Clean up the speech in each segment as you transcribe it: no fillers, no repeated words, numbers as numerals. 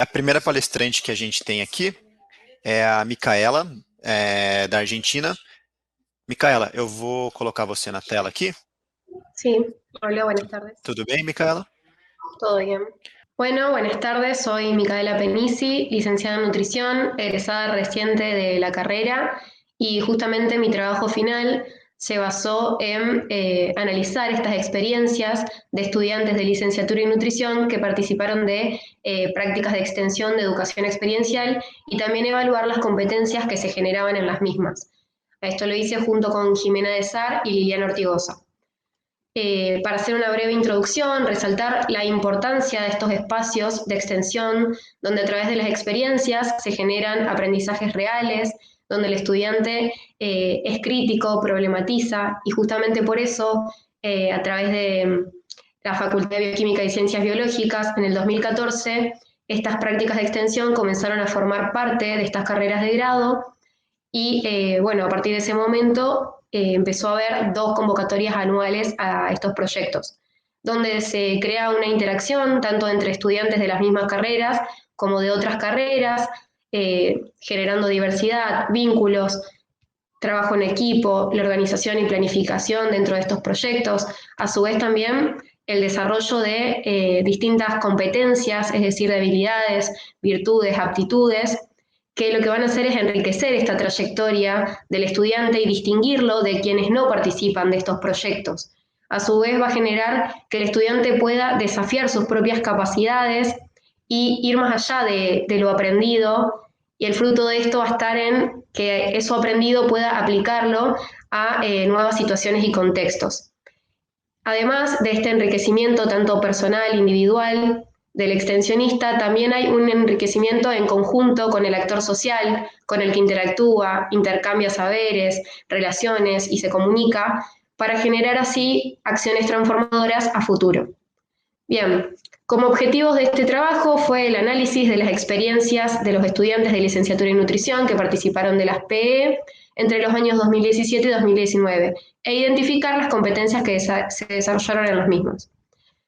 A primeira palestrante que a gente tem aqui é a Micaela, da Argentina. Micaela, eu vou colocar você na tela aqui. Sí, hola, buenas tardes. Tudo bem, Micaela? ¿Todo bien? Bueno, buenas tardes. Soy Micaela Penisi, licenciada en nutrición, egresada reciente de la carrera y justamente mi trabajo final se basó en analizar estas experiencias de estudiantes de licenciatura en nutrición que participaron de prácticas de extensión de educación experiencial y también evaluar las competencias que se generaban en las mismas. Esto lo hice junto con Jimena de Sar y Liliana Ortigosa. Para hacer una breve introducción, resaltar la importancia de estos espacios de extensión, donde a través de las experiencias se generan aprendizajes reales, donde el estudiante es crítico, problematiza, y justamente por eso, a través de la Facultad de Bioquímica y Ciencias Biológicas, en el 2014, estas prácticas de extensión comenzaron a formar parte de estas carreras de grado, y bueno, a partir de ese momento empezó a haber 2 convocatorias anuales a estos proyectos, donde se crea una interacción tanto entre estudiantes de las mismas carreras como de otras carreras, generando diversidad, vínculos, trabajo en equipo, la organización y planificación dentro de estos proyectos, a su vez también el desarrollo de distintas competencias, es decir, de habilidades, virtudes, aptitudes, que lo que van a hacer es enriquecer esta trayectoria del estudiante y distinguirlo de quienes no participan de estos proyectos. A su vez va a generar que el estudiante pueda desafiar sus propias capacidades y ir más allá de lo aprendido, y el fruto de esto va a estar en que eso aprendido pueda aplicarlo a nuevas situaciones y contextos. Además de este enriquecimiento tanto personal, individual, del extensionista, también hay un enriquecimiento en conjunto con el actor social, con el que interactúa, intercambia saberes, relaciones y se comunica, para generar así acciones transformadoras a futuro. Bien, como objetivos de este trabajo fue el análisis de las experiencias de los estudiantes de licenciatura en nutrición que participaron de las PE entre los años 2017 y 2019 e identificar las competencias que se desarrollaron en los mismos.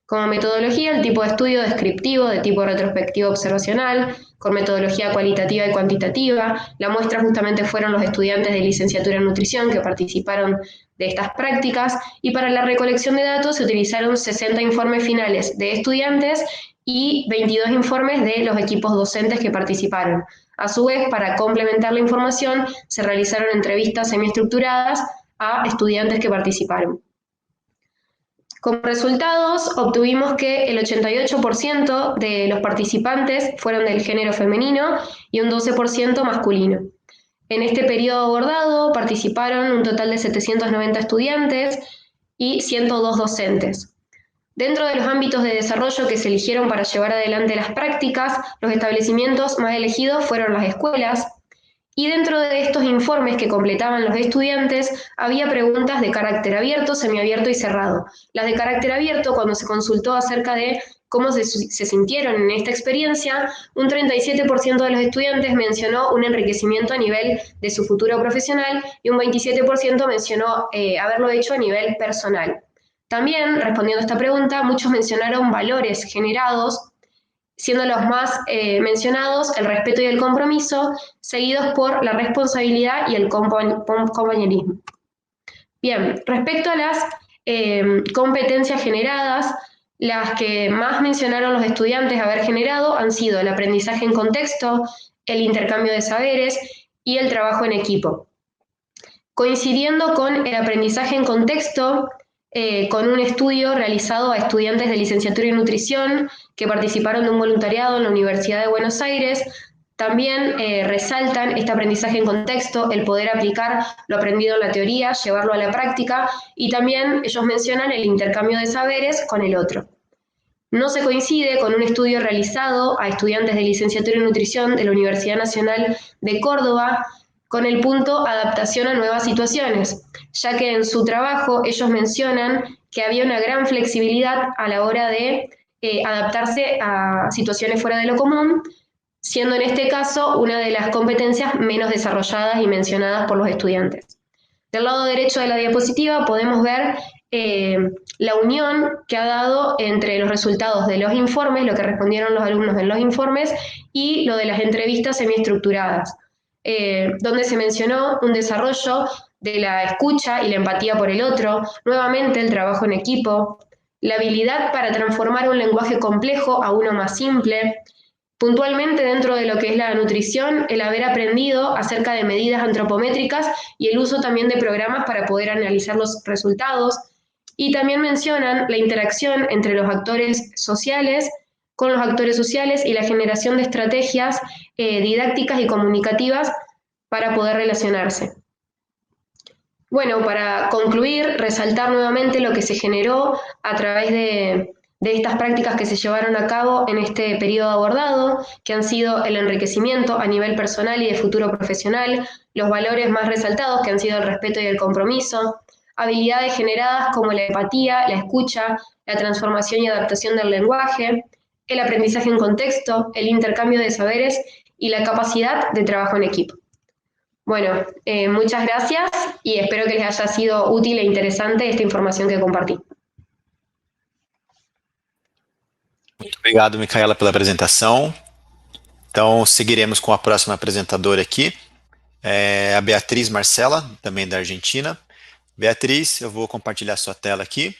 Como metodología, el tipo de estudio descriptivo de tipo retrospectivo observacional, con metodología cualitativa y cuantitativa. La muestra justamente fueron los estudiantes de licenciatura en nutrición que participaron de estas prácticas, y para la recolección de datos se utilizaron 60 informes finales de estudiantes y 22 informes de los equipos docentes que participaron. A su vez, para complementar la información, se realizaron entrevistas semiestructuradas a estudiantes que participaron. Como resultados, obtuvimos que el 88% de los participantes fueron del género femenino y un 12% masculino. En este periodo abordado participaron un total de 790 estudiantes y 102 docentes. Dentro de los ámbitos de desarrollo que se eligieron para llevar adelante las prácticas, los establecimientos más elegidos fueron las escuelas, y dentro de estos informes que completaban los estudiantes había preguntas de carácter abierto, semiabierto y cerrado. Las de carácter abierto, cuando se consultó acerca de cómo se sintieron en esta experiencia, un 37% de los estudiantes mencionó un enriquecimiento a nivel de su futuro profesional y un 27% mencionó haberlo hecho a nivel personal. También, respondiendo a esta pregunta, muchos mencionaron valores generados, siendo los más mencionados el respeto y el compromiso, seguidos por la responsabilidad y el compañerismo. Bien, respecto a las competencias generadas, las que más mencionaron los estudiantes haber generado han sido el aprendizaje en contexto, el intercambio de saberes y el trabajo en equipo. Coincidiendo con el aprendizaje en contexto, con un estudio realizado a estudiantes de licenciatura en nutrición que participaron de un voluntariado en la Universidad de Buenos Aires, también resaltan este aprendizaje en contexto, el poder aplicar lo aprendido en la teoría, llevarlo a la práctica, y también ellos mencionan el intercambio de saberes con el otro. No se coincide con un estudio realizado a estudiantes de licenciatura en nutrición de la Universidad Nacional de Córdoba, con el punto adaptación a nuevas situaciones, ya que en su trabajo ellos mencionan que había una gran flexibilidad a la hora de adaptarse a situaciones fuera de lo común, siendo en este caso una de las competencias menos desarrolladas y mencionadas por los estudiantes. Del lado derecho de la diapositiva podemos ver la unión que ha dado entre los resultados de los informes, lo que respondieron los alumnos en los informes, y lo de las entrevistas semiestructuradas, donde se mencionó un desarrollo de la escucha y la empatía por el otro, nuevamente el trabajo en equipo, la habilidad para transformar un lenguaje complejo a uno más simple, puntualmente dentro de lo que es la nutrición, el haber aprendido acerca de medidas antropométricas y el uso también de programas para poder analizar los resultados. Y también mencionan la interacción entre los actores sociales con los actores sociales y la generación de estrategias didácticas y comunicativas para poder relacionarse. Bueno, para concluir, resaltar nuevamente lo que se generó a través de estas prácticas que se llevaron a cabo en este periodo abordado, que han sido el enriquecimiento a nivel personal y de futuro profesional, los valores más resaltados, que han sido el respeto y el compromiso, habilidades generadas como la empatía, la escucha, la transformación y adaptación del lenguaje, el aprendizaje en contexto, el intercambio de saberes y la capacidad de trabajo en equipo. Bueno, muchas gracias y espero que les haya sido útil e interesante esta información que compartí. Muito obrigado, Micaela, pela apresentação. Então, seguiremos com a próxima apresentadora aqui, a Beatriz Marcela, também da Argentina. Beatriz, eu vou compartilhar sua tela aqui.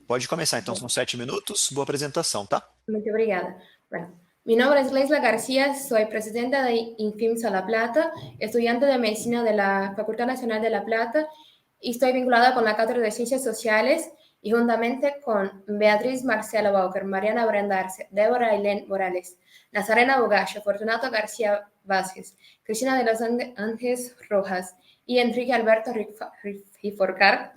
Pode começar, então, são 7 minutos. Boa apresentação, tá? Muito obrigada. Bueno, mi nombre es Leisla García, soy presidenta de INFIMSA La Plata, estudiante de medicina de la Facultad Nacional de La Plata y estoy vinculada con la Cátedra de Ciencias Sociales y juntamente con Beatriz Marcela Walker, Mariana Brenda Arce, Débora Ailén Morales, Nazarena Bogallo, Fortunato García Vázquez, Cristina de los Ángeles Rojas y Enrique Alberto Riforcar.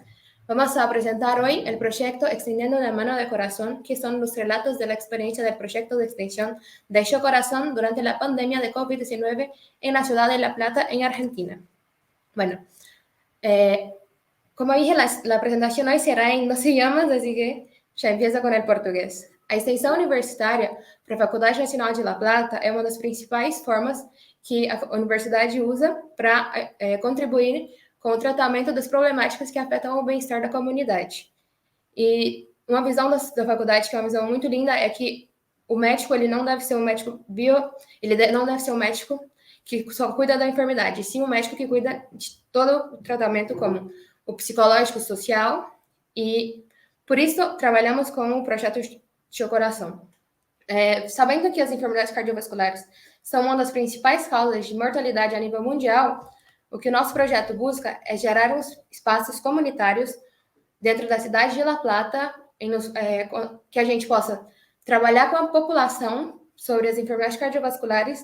Vamos a presentar hoy el proyecto Extendiendo la mano de corazón, que son los relatos de la experiencia del proyecto de extensión de Yo Corazón durante la pandemia de COVID-19 en la ciudad de La Plata, en Argentina. Bueno, como dije, la presentación hoy será en 2 idiomas, así que já empiezo con el portugués. A extensão universitária para a Faculdade Nacional de La Plata é uma das principais formas que a universidade usa para contribuir com o tratamento das problemáticas que afetam o bem-estar da comunidade. E uma visão da faculdade, que é uma visão muito linda, é que o médico, ele não deve ser um médico não deve ser um médico que só cuida da enfermidade, sim um médico que cuida de todo o tratamento, como o psicológico, social, e por isso trabalhamos com o projeto Yo Coração. Sabendo que as enfermidades cardiovasculares são uma das principais causas de mortalidade a nível mundial, o que o nosso projeto busca é gerar uns espaços comunitários dentro da cidade de La Plata, que a gente possa trabalhar com a população sobre as enfermidades cardiovasculares,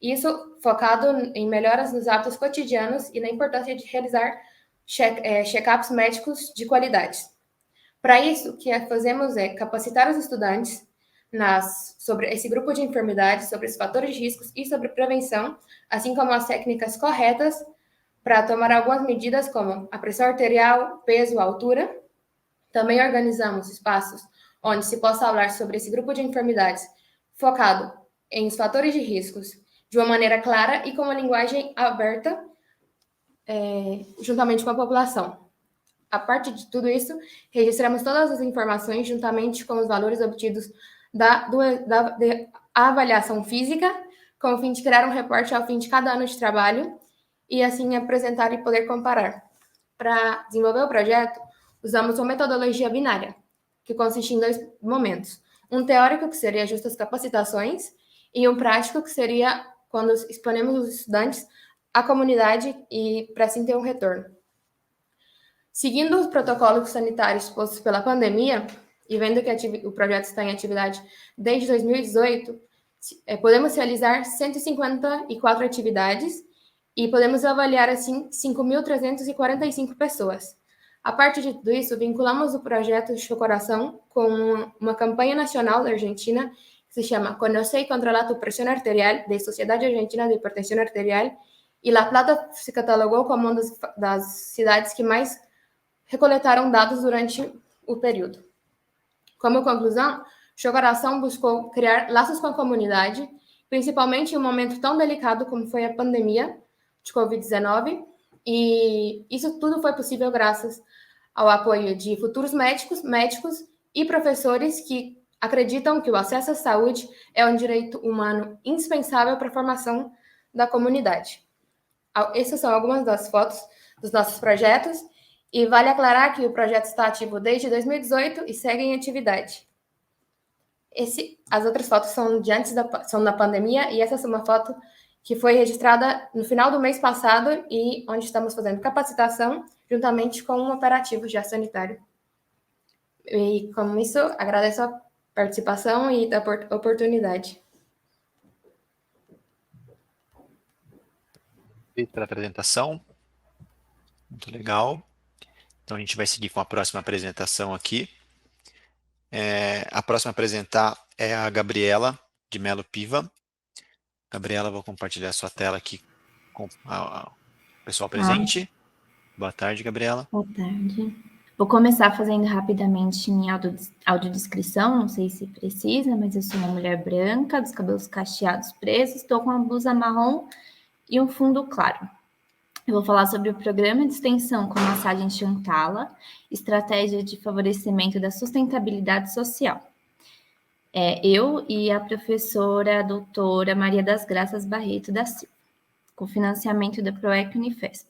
isso focado em melhoras nos hábitos cotidianos e na importância de realizar check-ups médicos de qualidade. Para isso, o que fazemos é capacitar os estudantes sobre esse grupo de enfermidades, sobre os fatores de riscos e sobre prevenção, assim como as técnicas corretas para tomar algumas medidas como a pressão arterial, peso, altura. Também organizamos espaços onde se possa falar sobre esse grupo de enfermidades focado em os fatores de riscos de uma maneira clara e com uma linguagem aberta, juntamente com a população. A parte de tudo isso, registramos todas as informações juntamente com os valores obtidos da avaliação física, com o fim de criar um reporte ao fim de cada ano de trabalho e assim apresentar e poder comparar. Para desenvolver o projeto, usamos uma metodologia binária, que consiste em 2 momentos. Um teórico, que seria justas capacitações, e um prático, que seria quando exponemos os estudantes à comunidade e para assim ter um retorno. Seguindo os protocolos sanitários postos pela pandemia, e vendo que o projeto está em atividade desde 2018, podemos realizar 154 atividades e podemos avaliar, assim, 5.345 pessoas. A partir de tudo isso, vinculamos o projeto Yo Coração com uma campanha nacional da Argentina que se chama Conocer y Controlar tu Presión Arterial, de Sociedade Argentina de Hipertensão Arterial, e La Plata se catalogou como uma das cidades que mais recoletaram dados durante o período. Como conclusão, Yo Coração buscou criar laços com a comunidade, principalmente em um momento tão delicado como foi a pandemia de Covid-19, e isso tudo foi possível graças ao apoio de futuros médicos e professores que acreditam que o acesso à saúde é um direito humano indispensável para a formação da comunidade. Essas são algumas das fotos dos nossos projetos, e vale aclarar que o projeto está ativo desde 2018 e segue em atividade. As outras fotos são são da pandemia, e essa é uma foto que foi registrada no final do mês passado e onde estamos fazendo capacitação juntamente com um operativo já sanitário. E com isso, agradeço a participação e a oportunidade. Obrigado pela apresentação. Muito legal. Então, a gente vai seguir com a próxima apresentação aqui. A próxima a apresentar é a Gabriela de Melo Piva. Gabriela, vou compartilhar sua tela aqui com o pessoal presente. Boa tarde, Gabriela. Boa tarde. Vou começar fazendo rapidamente minha audiodescrição, não sei se precisa, mas eu sou uma mulher branca, dos cabelos cacheados presos, estou com uma blusa marrom e um fundo claro. Eu vou falar sobre o programa de extensão com massagem Chantala, estratégia de favorecimento da sustentabilidade social. Eu e a professora doutora Maria das Graças Barreto da Silva, com financiamento da PROEC Unifesp.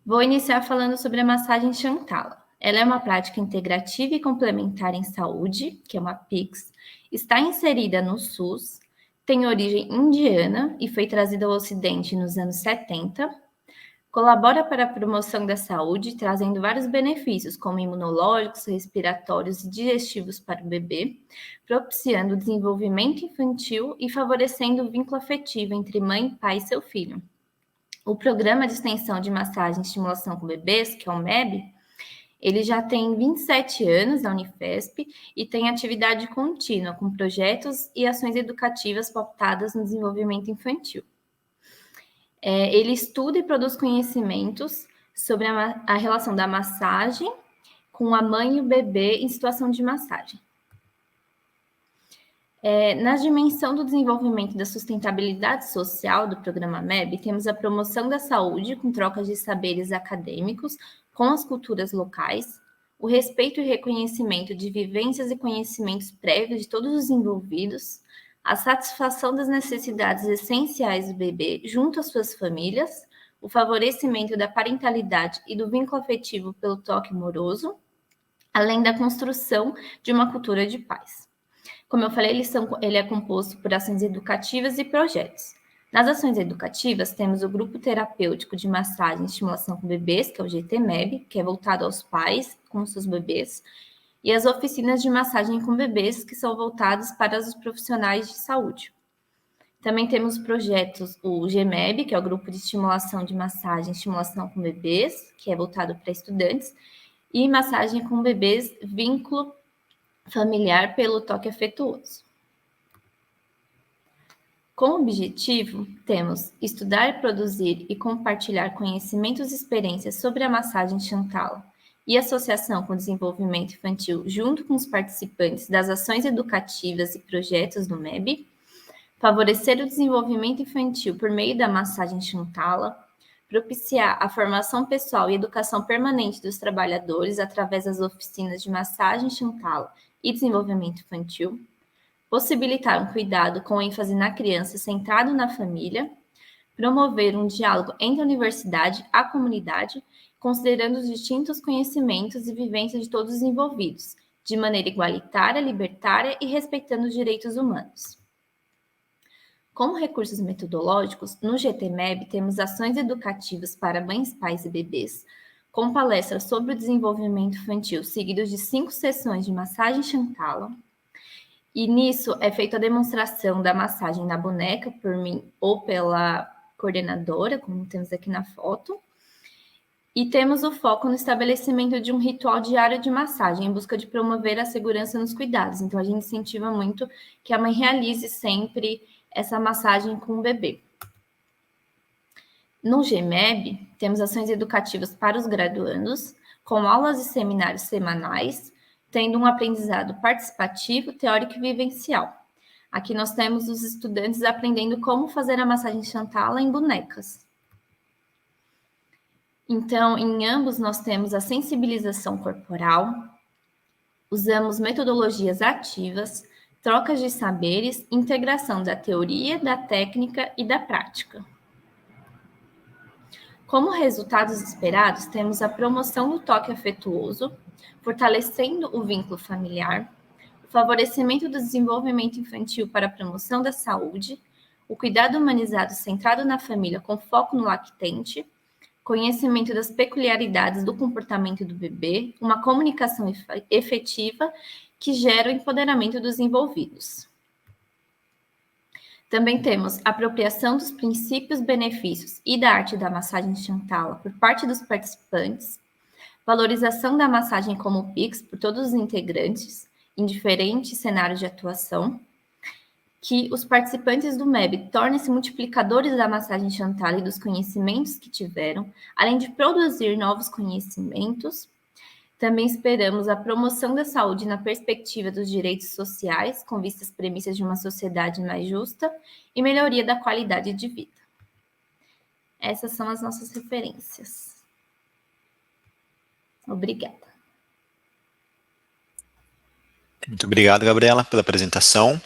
Vou iniciar falando sobre a massagem Chantala. Ela é uma prática integrativa e complementar em saúde, que é uma PICS, está inserida no SUS, tem origem indiana e foi trazida ao Ocidente nos anos 70, colabora para a promoção da saúde, trazendo vários benefícios, como imunológicos, respiratórios e digestivos para o bebê, propiciando o desenvolvimento infantil e favorecendo o vínculo afetivo entre mãe, pai e seu filho. O Programa de Extensão de Massagem e Estimulação com Bebês, que é o MEB, ele já tem 27 anos na Unifesp e tem atividade contínua, com projetos e ações educativas pautadas no desenvolvimento infantil. Ele estuda e produz conhecimentos sobre a relação da massagem com a mãe e o bebê em situação de massagem. Na dimensão do desenvolvimento da sustentabilidade social do programa MEB, temos a promoção da saúde com trocas de saberes acadêmicos com as culturas locais, o respeito e reconhecimento de vivências e conhecimentos prévios de todos os envolvidos, a satisfação das necessidades essenciais do bebê junto às suas famílias, o favorecimento da parentalidade e do vínculo afetivo pelo toque amoroso, além da construção de uma cultura de paz. Como eu falei, ele é composto por ações educativas e projetos. Nas ações educativas, temos o Grupo Terapêutico de Massagem e Estimulação com Bebês, que é o GTMEB, que é voltado aos pais com seus bebês, e as oficinas de massagem com bebês, que são voltadas para os profissionais de saúde. Também temos projetos, o GMEB, que é o Grupo de Estimulação de Massagem e Estimulação com Bebês, que é voltado para estudantes, e massagem com bebês, vínculo familiar pelo toque afetuoso. Como objetivo, temos estudar, produzir e compartilhar conhecimentos e experiências sobre a massagem Chantala e associação com o desenvolvimento infantil junto com os participantes das ações educativas e projetos do MEB, favorecer o desenvolvimento infantil por meio da massagem Chantala, propiciar a formação pessoal e educação permanente dos trabalhadores através das oficinas de massagem Chantala e desenvolvimento infantil, possibilitar um cuidado com ênfase na criança centrado na família, promover um diálogo entre a universidade e a comunidade, considerando os distintos conhecimentos e vivências de todos os envolvidos, de maneira igualitária, libertária e respeitando os direitos humanos. Como recursos metodológicos, no GTMEB temos ações educativas para mães, pais e bebês, com palestras sobre o desenvolvimento infantil, seguidos de 5 sessões de massagem Chantala. E nisso é feita a demonstração da massagem na boneca, por mim ou pela coordenadora, como temos aqui na foto. E temos o foco no estabelecimento de um ritual diário de massagem, em busca de promover a segurança nos cuidados. Então, a gente incentiva muito que a mãe realize sempre essa massagem com o bebê. No GMEB, temos ações educativas para os graduandos, com aulas e seminários semanais, tendo um aprendizado participativo, teórico e vivencial. Aqui nós temos os estudantes aprendendo como fazer a massagem Chantala em bonecas. Então, em ambos, nós temos a sensibilização corporal, usamos metodologias ativas, trocas de saberes, integração da teoria, da técnica e da prática. Como resultados esperados, temos a promoção do toque afetuoso, fortalecendo o vínculo familiar, o favorecimento do desenvolvimento infantil para a promoção da saúde, o cuidado humanizado centrado na família com foco no lactente, conhecimento das peculiaridades do comportamento do bebê, uma comunicação efetiva que gera o empoderamento dos envolvidos. Também temos apropriação dos princípios, benefícios e da arte da massagem Shantala por parte dos participantes, valorização da massagem como PIX por todos os integrantes, em diferentes cenários de atuação, que os participantes do MEB tornem-se multiplicadores da massagem Shantala e dos conhecimentos que tiveram, além de produzir novos conhecimentos. Também esperamos a promoção da saúde na perspectiva dos direitos sociais, com vistas premissas de uma sociedade mais justa e melhoria da qualidade de vida. Essas são as nossas referências. Obrigada. Muito obrigado, Gabriela, pela apresentação.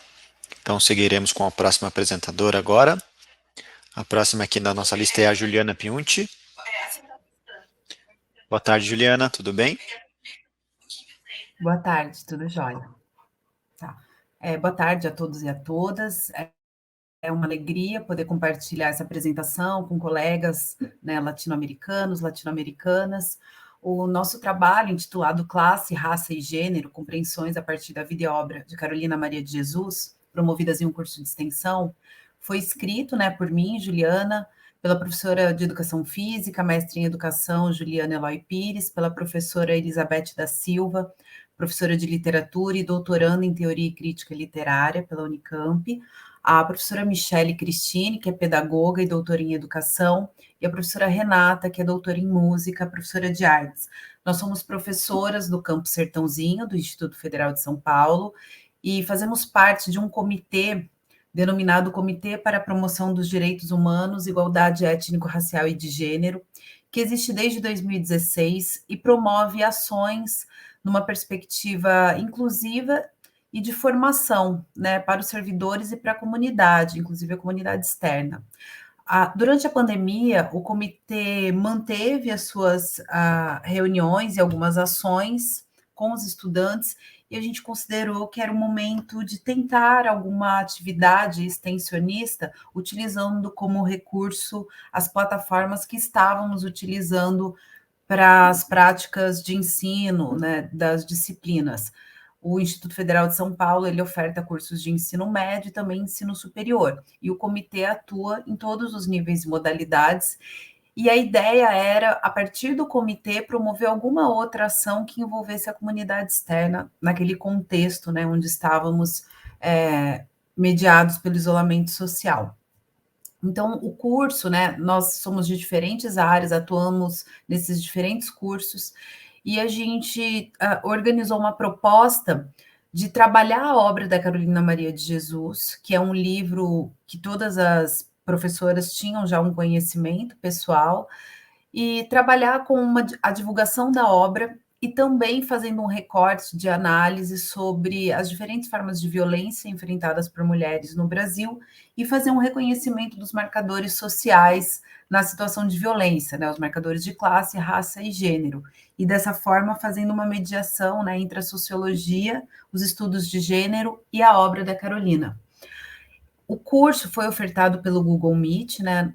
Então, seguiremos com a próxima apresentadora agora. A próxima aqui na nossa lista é a Juliana Piunti. Boa tarde, Juliana, tudo bem? Boa tarde, tudo jóia. Tá. Boa tarde a todos e a todas. É uma alegria poder compartilhar essa apresentação com colegas, né, latino-americanos, latino-americanas. O nosso trabalho, intitulado Classe, Raça e Gênero, Compreensões a partir da vida e obra de Carolina Maria de Jesus, promovidas em um curso de extensão, foi escrito, né, por mim, Juliana, pela professora de Educação Física, mestre em Educação, Juliana Eloy Pires, pela professora Elizabeth da Silva, professora de Literatura e doutoranda em Teoria e Crítica Literária pela Unicamp, a professora Michele Cristine, que é pedagoga e doutora em Educação, e a professora Renata, que é doutora em Música, professora de Artes. Nós somos professoras do Campus Sertãozinho, do Instituto Federal de São Paulo, e fazemos parte de um comitê denominado Comitê para a Promoção dos Direitos Humanos, Igualdade Étnico-Racial e de Gênero, que existe desde 2016 e promove ações numa perspectiva inclusiva e de formação, né, para os servidores e para a comunidade, inclusive a comunidade externa. Durante a pandemia, o comitê manteve as suas reuniões e algumas ações com os estudantes, e a gente considerou que era o momento de tentar alguma atividade extensionista, utilizando como recurso as plataformas que estávamos utilizando para as práticas de ensino, né, das disciplinas. O Instituto Federal de São Paulo, ele oferta cursos de ensino médio e também ensino superior, e o comitê atua em todos os níveis e modalidades, e a ideia era, a partir do comitê, promover alguma outra ação que envolvesse a comunidade externa naquele contexto, né, onde estávamos mediados pelo isolamento social. Então, o curso, né, nós somos de diferentes áreas, atuamos nesses diferentes cursos, e a gente organizou uma proposta de trabalhar a obra da Carolina Maria de Jesus, que é um livro que todas as professoras tinham já um conhecimento pessoal, e trabalhar com a divulgação da obra e também fazendo um recorte de análise sobre as diferentes formas de violência enfrentadas por mulheres no Brasil e fazer um reconhecimento dos marcadores sociais na situação de violência, né, os marcadores de classe, raça e gênero. E dessa forma fazendo uma mediação, né, entre a sociologia, os estudos de gênero e a obra da Carolina. O curso foi ofertado pelo Google Meet, né,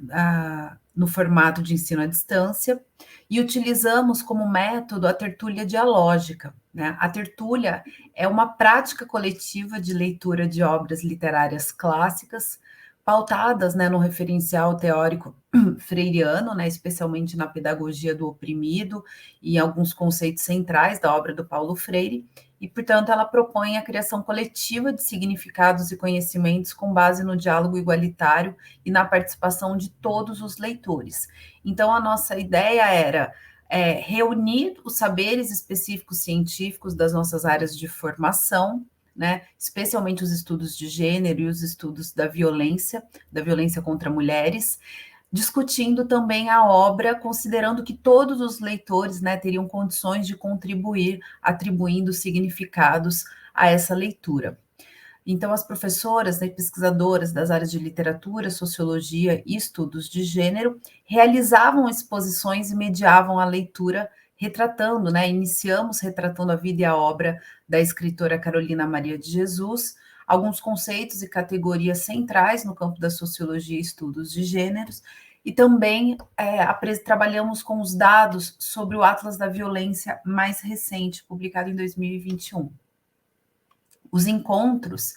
no formato de ensino à distância, e utilizamos como método a tertúlia dialógica, né? A tertúlia é uma prática coletiva de leitura de obras literárias clássicas, pautadas, né, no referencial teórico freiriano, né, especialmente na pedagogia do oprimido e alguns conceitos centrais da obra do Paulo Freire, e, portanto, ela propõe a criação coletiva de significados e conhecimentos com base no diálogo igualitário e na participação de todos os leitores. Então, a nossa ideia era reunir os saberes específicos científicos das nossas áreas de formação, né, especialmente os estudos de gênero e os estudos da violência contra mulheres, discutindo também a obra, considerando que todos os leitores, né, teriam condições de contribuir, atribuindo significados a essa leitura. Então, as professoras, né, pesquisadoras das áreas de literatura, sociologia e estudos de gênero realizavam exposições e mediavam a leitura, retratando, né, iniciamos retratando a vida e a obra da escritora Carolina Maria de Jesus, alguns conceitos e categorias centrais no campo da sociologia e estudos de gêneros, e também trabalhamos com os dados sobre o Atlas da Violência mais recente, publicado em 2021. Os encontros,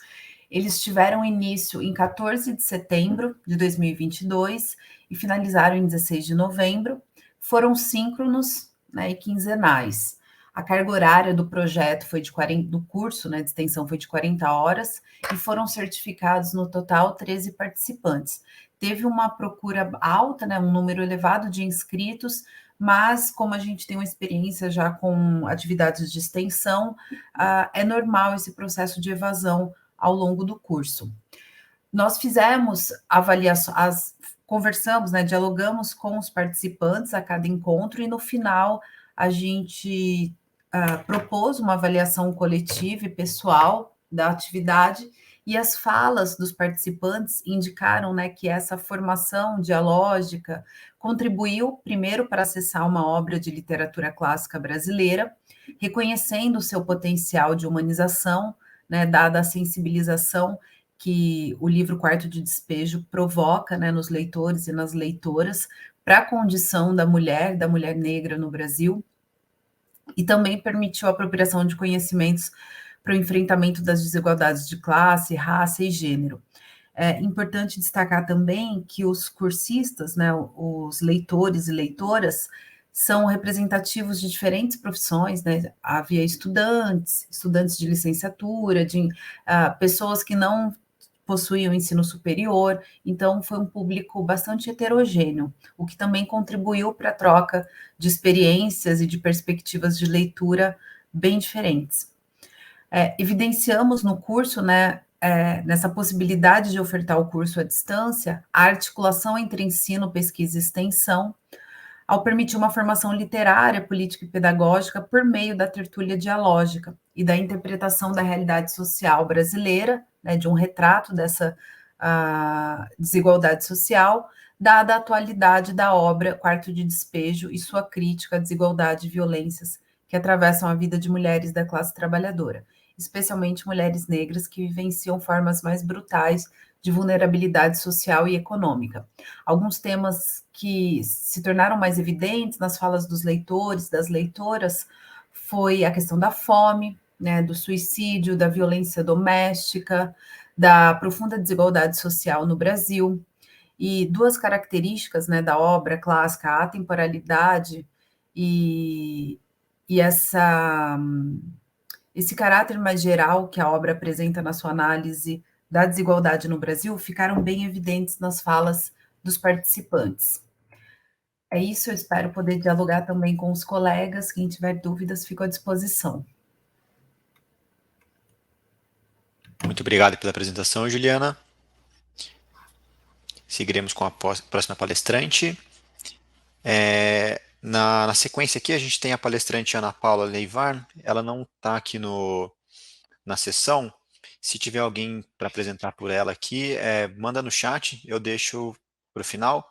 eles tiveram início em 14 de setembro de 2022 e finalizaram em 16 de novembro. Foram síncronos, né, e quinzenais. A carga horária do projeto foi de 40, do curso, né, de extensão foi de 40 horas e foram certificados no total 13 participantes. Teve uma procura alta, né, um número elevado de inscritos, mas como a gente tem uma experiência já com atividades de extensão, é normal esse processo de evasão ao longo do curso. Nós fizemos avaliações, conversamos, né, dialogamos com os participantes a cada encontro e no final a gente propôs uma avaliação coletiva e pessoal da atividade e as falas dos participantes indicaram, né, que essa formação dialógica contribuiu, primeiro, para acessar uma obra de literatura clássica brasileira, reconhecendo o seu potencial de humanização, né, dada a sensibilização que o livro Quarto de Despejo provoca, né, nos leitores e nas leitoras para a condição da mulher negra no Brasil, e também permitiu a apropriação de conhecimentos para o enfrentamento das desigualdades de classe, raça e gênero. É importante destacar também que os cursistas, né, os leitores e leitoras, são representativos de diferentes profissões, né? Havia estudantes de licenciatura, de pessoas que não possuíam ensino superior, então foi um público bastante heterogêneo, o que também contribuiu para a troca de experiências e de perspectivas de leitura bem diferentes. Evidenciamos no curso, né, nessa possibilidade de ofertar o curso à distância, a articulação entre ensino, pesquisa e extensão, ao permitir uma formação literária, política e pedagógica por meio da tertúlia dialógica e da interpretação da realidade social brasileira, né, de um retrato dessa desigualdade social, dada a atualidade da obra Quarto de Despejo e sua crítica à desigualdade e violências que atravessam a vida de mulheres da classe trabalhadora, especialmente mulheres negras que vivenciam formas mais brutais de vulnerabilidade social e econômica. Alguns temas que se tornaram mais evidentes nas falas dos leitores, das leitoras, foi a questão da fome, né, do suicídio, da violência doméstica, da profunda desigualdade social no Brasil. E duas características, né, da obra clássica, a atemporalidade e esse caráter mais geral que a obra apresenta na sua análise da desigualdade no Brasil, ficaram bem evidentes nas falas dos participantes. É isso, eu espero poder dialogar também com os colegas. Quem tiver dúvidas, fico à disposição. Muito obrigado pela apresentação, Juliana. Seguiremos com a próxima palestrante. Na sequência aqui, a gente tem a palestrante Ana Paula Leivar. Ela não está aqui na sessão. Se tiver alguém para apresentar por ela aqui, manda no chat, eu deixo para o final.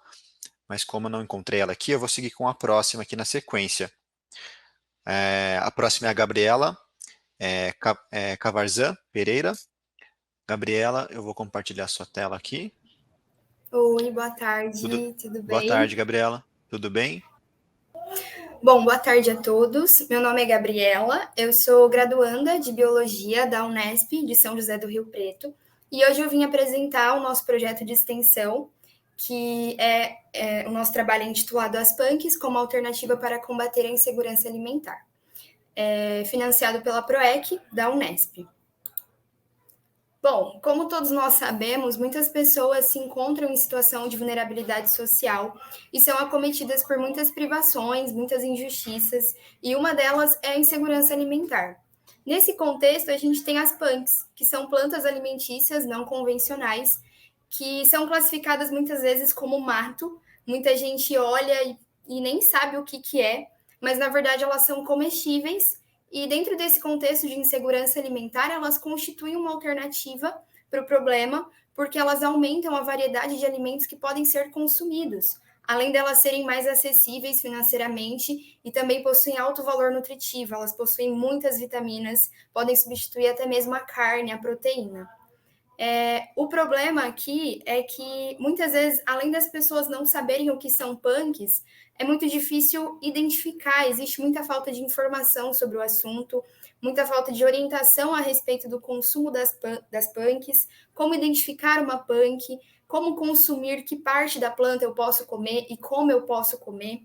Mas como eu não encontrei ela aqui, eu vou seguir com a próxima aqui na sequência. A próxima é a Gabriela Cavarzan Pereira. Gabriela, eu vou compartilhar a sua tela aqui. Oi, boa tarde, tudo bem? Boa tarde, Gabriela. Tudo bem? Bom, boa tarde a todos. Meu nome é Gabriela, eu sou graduanda de Biologia da Unesp de São José do Rio Preto e hoje eu vim apresentar o nosso projeto de extensão, que o nosso trabalho é intitulado As Punks como alternativa para combater a insegurança alimentar, financiado pela PROEC da Unesp. Bom, como todos nós sabemos, muitas pessoas se encontram em situação de vulnerabilidade social e são acometidas por muitas privações, muitas injustiças, e uma delas é a insegurança alimentar. Nesse contexto, a gente tem as punks, que são plantas alimentícias não convencionais, que são classificadas muitas vezes como mato. Muita gente olha e nem sabe o que é, mas na verdade elas são comestíveis, e dentro desse contexto de insegurança alimentar, elas constituem uma alternativa para o problema, porque elas aumentam a variedade de alimentos que podem ser consumidos, além delas serem mais acessíveis financeiramente e também possuem alto valor nutritivo. Elas possuem muitas vitaminas, podem substituir até mesmo a carne, a proteína. O problema aqui é que, muitas vezes, além das pessoas não saberem o que são punks, é muito difícil identificar, existe muita falta de informação sobre o assunto, muita falta de orientação a respeito do consumo das punks, como identificar uma punk, como consumir, que parte da planta eu posso comer e como eu posso comer.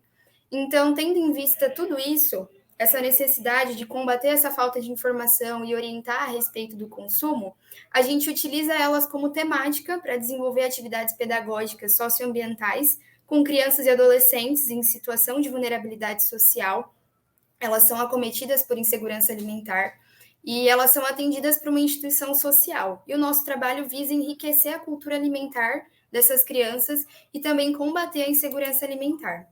Então, tendo em vista tudo isso, essa necessidade de combater essa falta de informação e orientar a respeito do consumo, a gente utiliza elas como temática para desenvolver atividades pedagógicas socioambientais com crianças e adolescentes em situação de vulnerabilidade social. Elas são acometidas por insegurança alimentar e elas são atendidas por uma instituição social. E o nosso trabalho visa enriquecer a cultura alimentar dessas crianças e também combater a insegurança alimentar.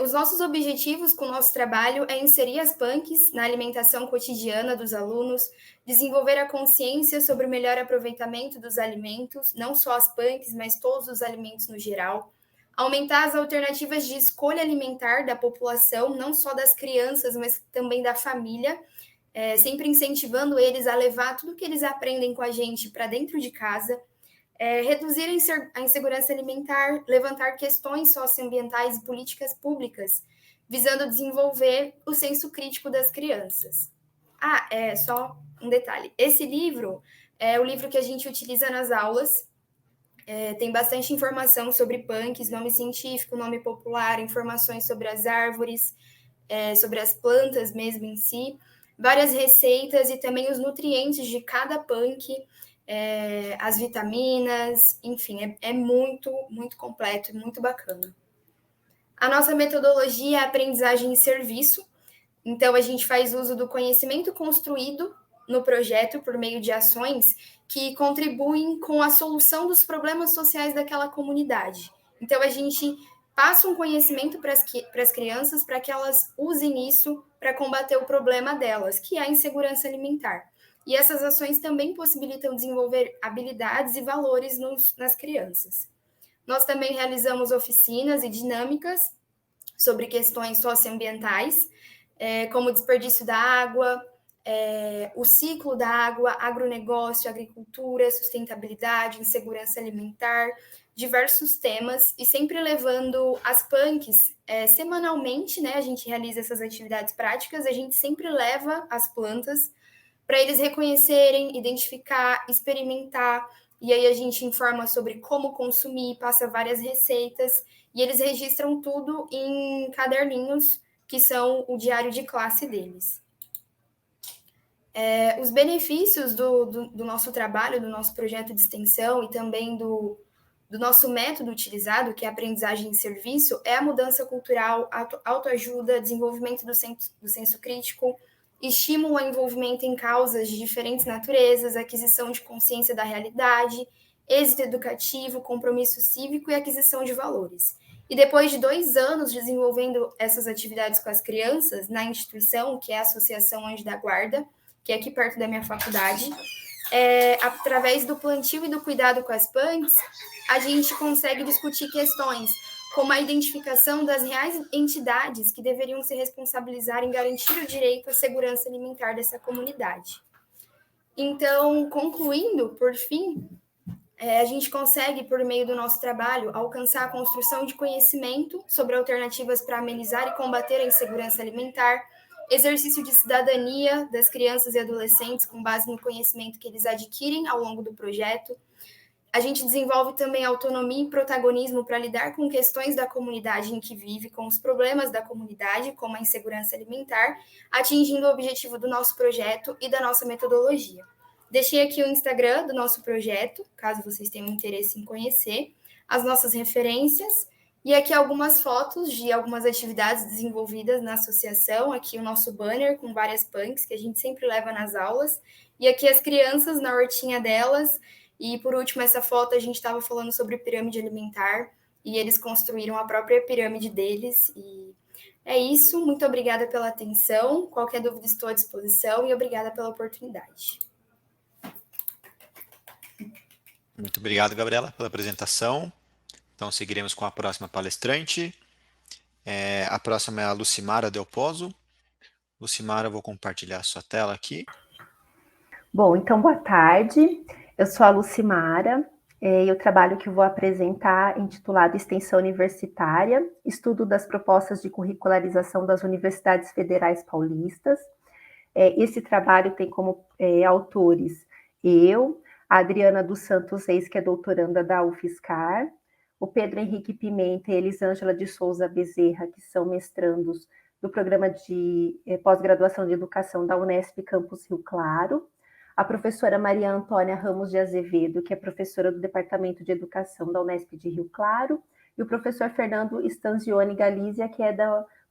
Os nossos objetivos com o nosso trabalho é inserir as punks na alimentação cotidiana dos alunos, desenvolver a consciência sobre o melhor aproveitamento dos alimentos, não só as punks, mas todos os alimentos no geral, aumentar as alternativas de escolha alimentar da população, não só das crianças, mas também da família, sempre incentivando eles a levar tudo que eles aprendem com a gente para dentro de casa, reduzir a insegurança alimentar, levantar questões socioambientais e políticas públicas, visando desenvolver o senso crítico das crianças. Só um detalhe. Esse livro é o livro que a gente utiliza nas aulas. Tem bastante informação sobre punks, nome científico, nome popular, informações sobre as árvores, sobre as plantas mesmo em si, várias receitas e também os nutrientes de cada punk, as vitaminas, enfim, é muito, muito completo e muito bacana. A nossa metodologia é aprendizagem em serviço, então a gente faz uso do conhecimento construído no projeto por meio de ações que contribuem com a solução dos problemas sociais daquela comunidade. Então a gente passa um conhecimento para as crianças para que elas usem isso para combater o problema delas, que é a insegurança alimentar. E essas ações também possibilitam desenvolver habilidades e valores nas crianças. Nós também realizamos oficinas e dinâmicas sobre questões socioambientais, como desperdício da água, o ciclo da água, agronegócio, agricultura, sustentabilidade, insegurança alimentar, diversos temas, e sempre levando as punks semanalmente, né? A gente realiza essas atividades práticas, a gente sempre leva as plantas para eles reconhecerem, identificar, experimentar, e aí a gente informa sobre como consumir, passa várias receitas, e eles registram tudo em caderninhos, que são o diário de classe deles. Os benefícios do nosso trabalho, do nosso projeto de extensão e também do nosso método utilizado, que é a aprendizagem em serviço, é a mudança cultural, autoajuda, desenvolvimento do senso crítico, estímulo ao envolvimento em causas de diferentes naturezas, aquisição de consciência da realidade, êxito educativo, compromisso cívico e aquisição de valores. E depois de 2 anos desenvolvendo essas atividades com as crianças na instituição, que é a Associação Anjo da Guarda, que é aqui perto da minha faculdade, através do plantio e do cuidado com as punks, a gente consegue discutir questões como a identificação das reais entidades que deveriam se responsabilizar em garantir o direito à segurança alimentar dessa comunidade. Então, concluindo, por fim, a gente consegue, por meio do nosso trabalho, alcançar a construção de conhecimento sobre alternativas para amenizar e combater a insegurança alimentar, exercício de cidadania das crianças e adolescentes com base no conhecimento que eles adquirem ao longo do projeto. A gente desenvolve também autonomia e protagonismo para lidar com questões da comunidade em que vive, com os problemas da comunidade, como a insegurança alimentar, atingindo o objetivo do nosso projeto e da nossa metodologia. Deixei aqui o Instagram do nosso projeto, caso vocês tenham interesse em conhecer, as nossas referências, e aqui algumas fotos de algumas atividades desenvolvidas na associação, aqui o nosso banner com várias punks que a gente sempre leva nas aulas, e aqui as crianças na hortinha delas, E, por último, essa foto a gente estava falando sobre pirâmide alimentar, e eles construíram a própria pirâmide deles. E é isso, muito obrigada pela atenção. Qualquer dúvida estou à disposição e obrigada pela oportunidade. Muito obrigado, Gabriela, pela apresentação. Então, seguiremos com a próxima palestrante. A próxima é a Lucimara Del Pozo. Lucimara, eu vou compartilhar a sua tela aqui. Bom, então, boa tarde. Eu sou a Lucimara, e o trabalho que eu vou apresentar intitulado Extensão Universitária, Estudo das Propostas de Curricularização das Universidades Federais Paulistas. Esse trabalho tem como autores eu, a Adriana dos Santos Reis, que é doutoranda da UFSCar, o Pedro Henrique Pimenta e a Elisângela de Souza Bezerra, que são mestrandos do Programa de Pós-Graduação de Educação da Unesp Campus Rio Claro, a professora Maria Antônia Ramos de Azevedo, que é professora do Departamento de Educação da Unesp de Rio Claro, e o professor Fernando Stanzioni Galizia, que é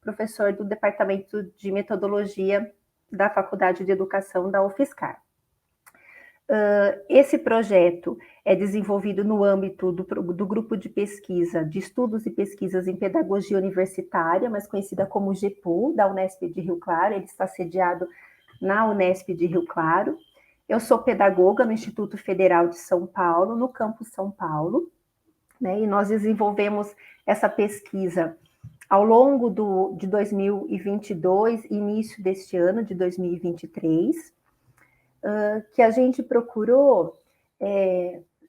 professor do Departamento de Metodologia da Faculdade de Educação da UFSCar. Esse projeto é desenvolvido no âmbito do grupo de pesquisa, de estudos e pesquisas em pedagogia universitária, mais conhecida como GEPU, da Unesp de Rio Claro. Ele está sediado na Unesp de Rio Claro. Eu sou pedagoga no Instituto Federal de São Paulo, no campus São Paulo, né, e nós desenvolvemos essa pesquisa ao longo de 2022, início deste ano, de 2023, que a gente procurou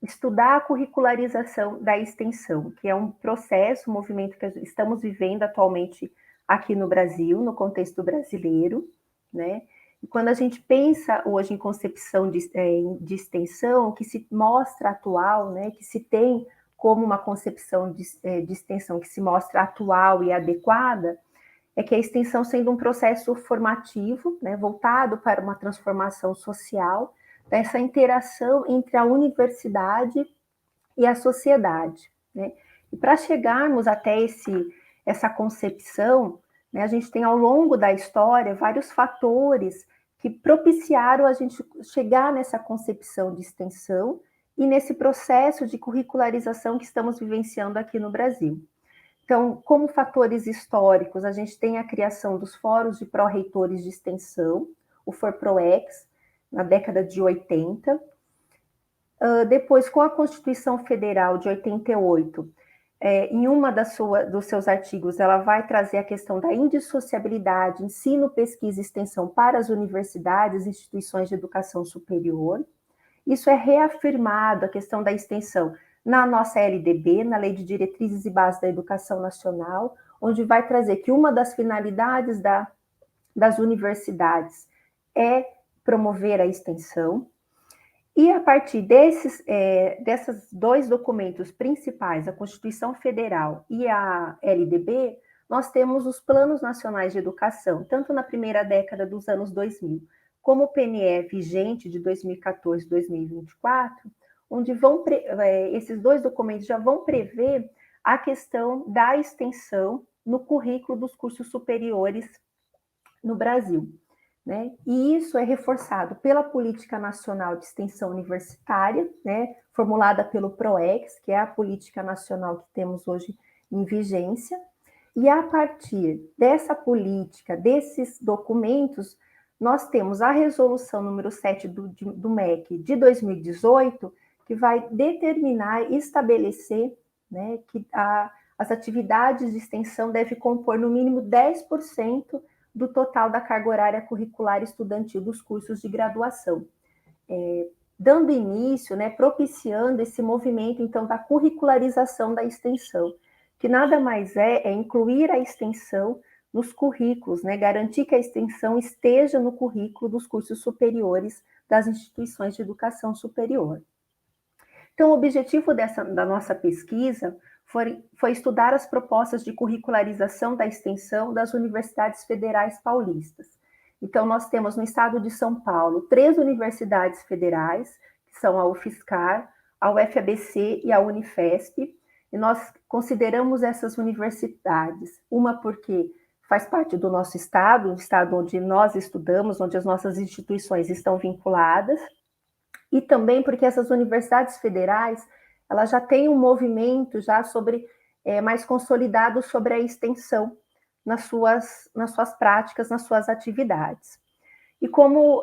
estudar a curricularização da extensão, que é um processo, um movimento que estamos vivendo atualmente aqui no Brasil, no contexto brasileiro, né? E quando a gente pensa hoje em concepção de extensão, que se mostra atual, né, que se tem como uma concepção de extensão que se mostra atual e adequada, é que a extensão sendo um processo formativo, né, voltado para uma transformação social, dessa interação entre a universidade e a sociedade, né? E para chegarmos até essa concepção, né, a gente tem ao longo da história vários fatores que propiciaram a gente chegar nessa concepção de extensão e nesse processo de curricularização que estamos vivenciando aqui no Brasil. Então, como fatores históricos, a gente tem a criação dos fóruns de pró-reitores de extensão, o FORPROEX, na década de 80. Depois, com a Constituição Federal de 88, em uma dos seus artigos, ela vai trazer a questão da indissociabilidade, ensino, pesquisa e extensão para as universidades e instituições de educação superior. Isso é reafirmado, a questão da extensão, na nossa LDB, na Lei de Diretrizes e Bases da Educação Nacional, onde vai trazer que uma das finalidades das universidades é promover a extensão. E a partir desses dois documentos principais, a Constituição Federal e a LDB, nós temos os Planos Nacionais de Educação, tanto na primeira década dos anos 2000, como o PNE vigente de 2014 e 2024, onde esses dois documentos já vão prever a questão da extensão no currículo dos cursos superiores no Brasil, né? E isso é reforçado pela Política Nacional de Extensão Universitária, né, formulada pelo PROEX, que é a política nacional que temos hoje em vigência, e a partir dessa política, desses documentos, nós temos a resolução número 7 do MEC de 2018, que vai determinar e estabelecer, né, que as atividades de extensão devem compor no mínimo 10% do total da carga horária curricular estudantil dos cursos de graduação, dando início, né, propiciando esse movimento, então, da curricularização da extensão, que nada mais é incluir a extensão nos currículos, né, garantir que a extensão esteja no currículo dos cursos superiores das instituições de educação superior. Então, o objetivo da nossa pesquisa foi estudar as propostas de curricularização da extensão das universidades federais paulistas. Então, nós temos no estado de São Paulo 3 universidades federais, que são a UFSCar, a UFABC e a Unifesp, e nós consideramos essas universidades, uma porque faz parte do nosso estado, o estado onde nós estudamos, onde as nossas instituições estão vinculadas, e também porque essas universidades federais, elas já têm um movimento já sobre mais consolidado sobre a extensão nas suas práticas, nas suas atividades. E como,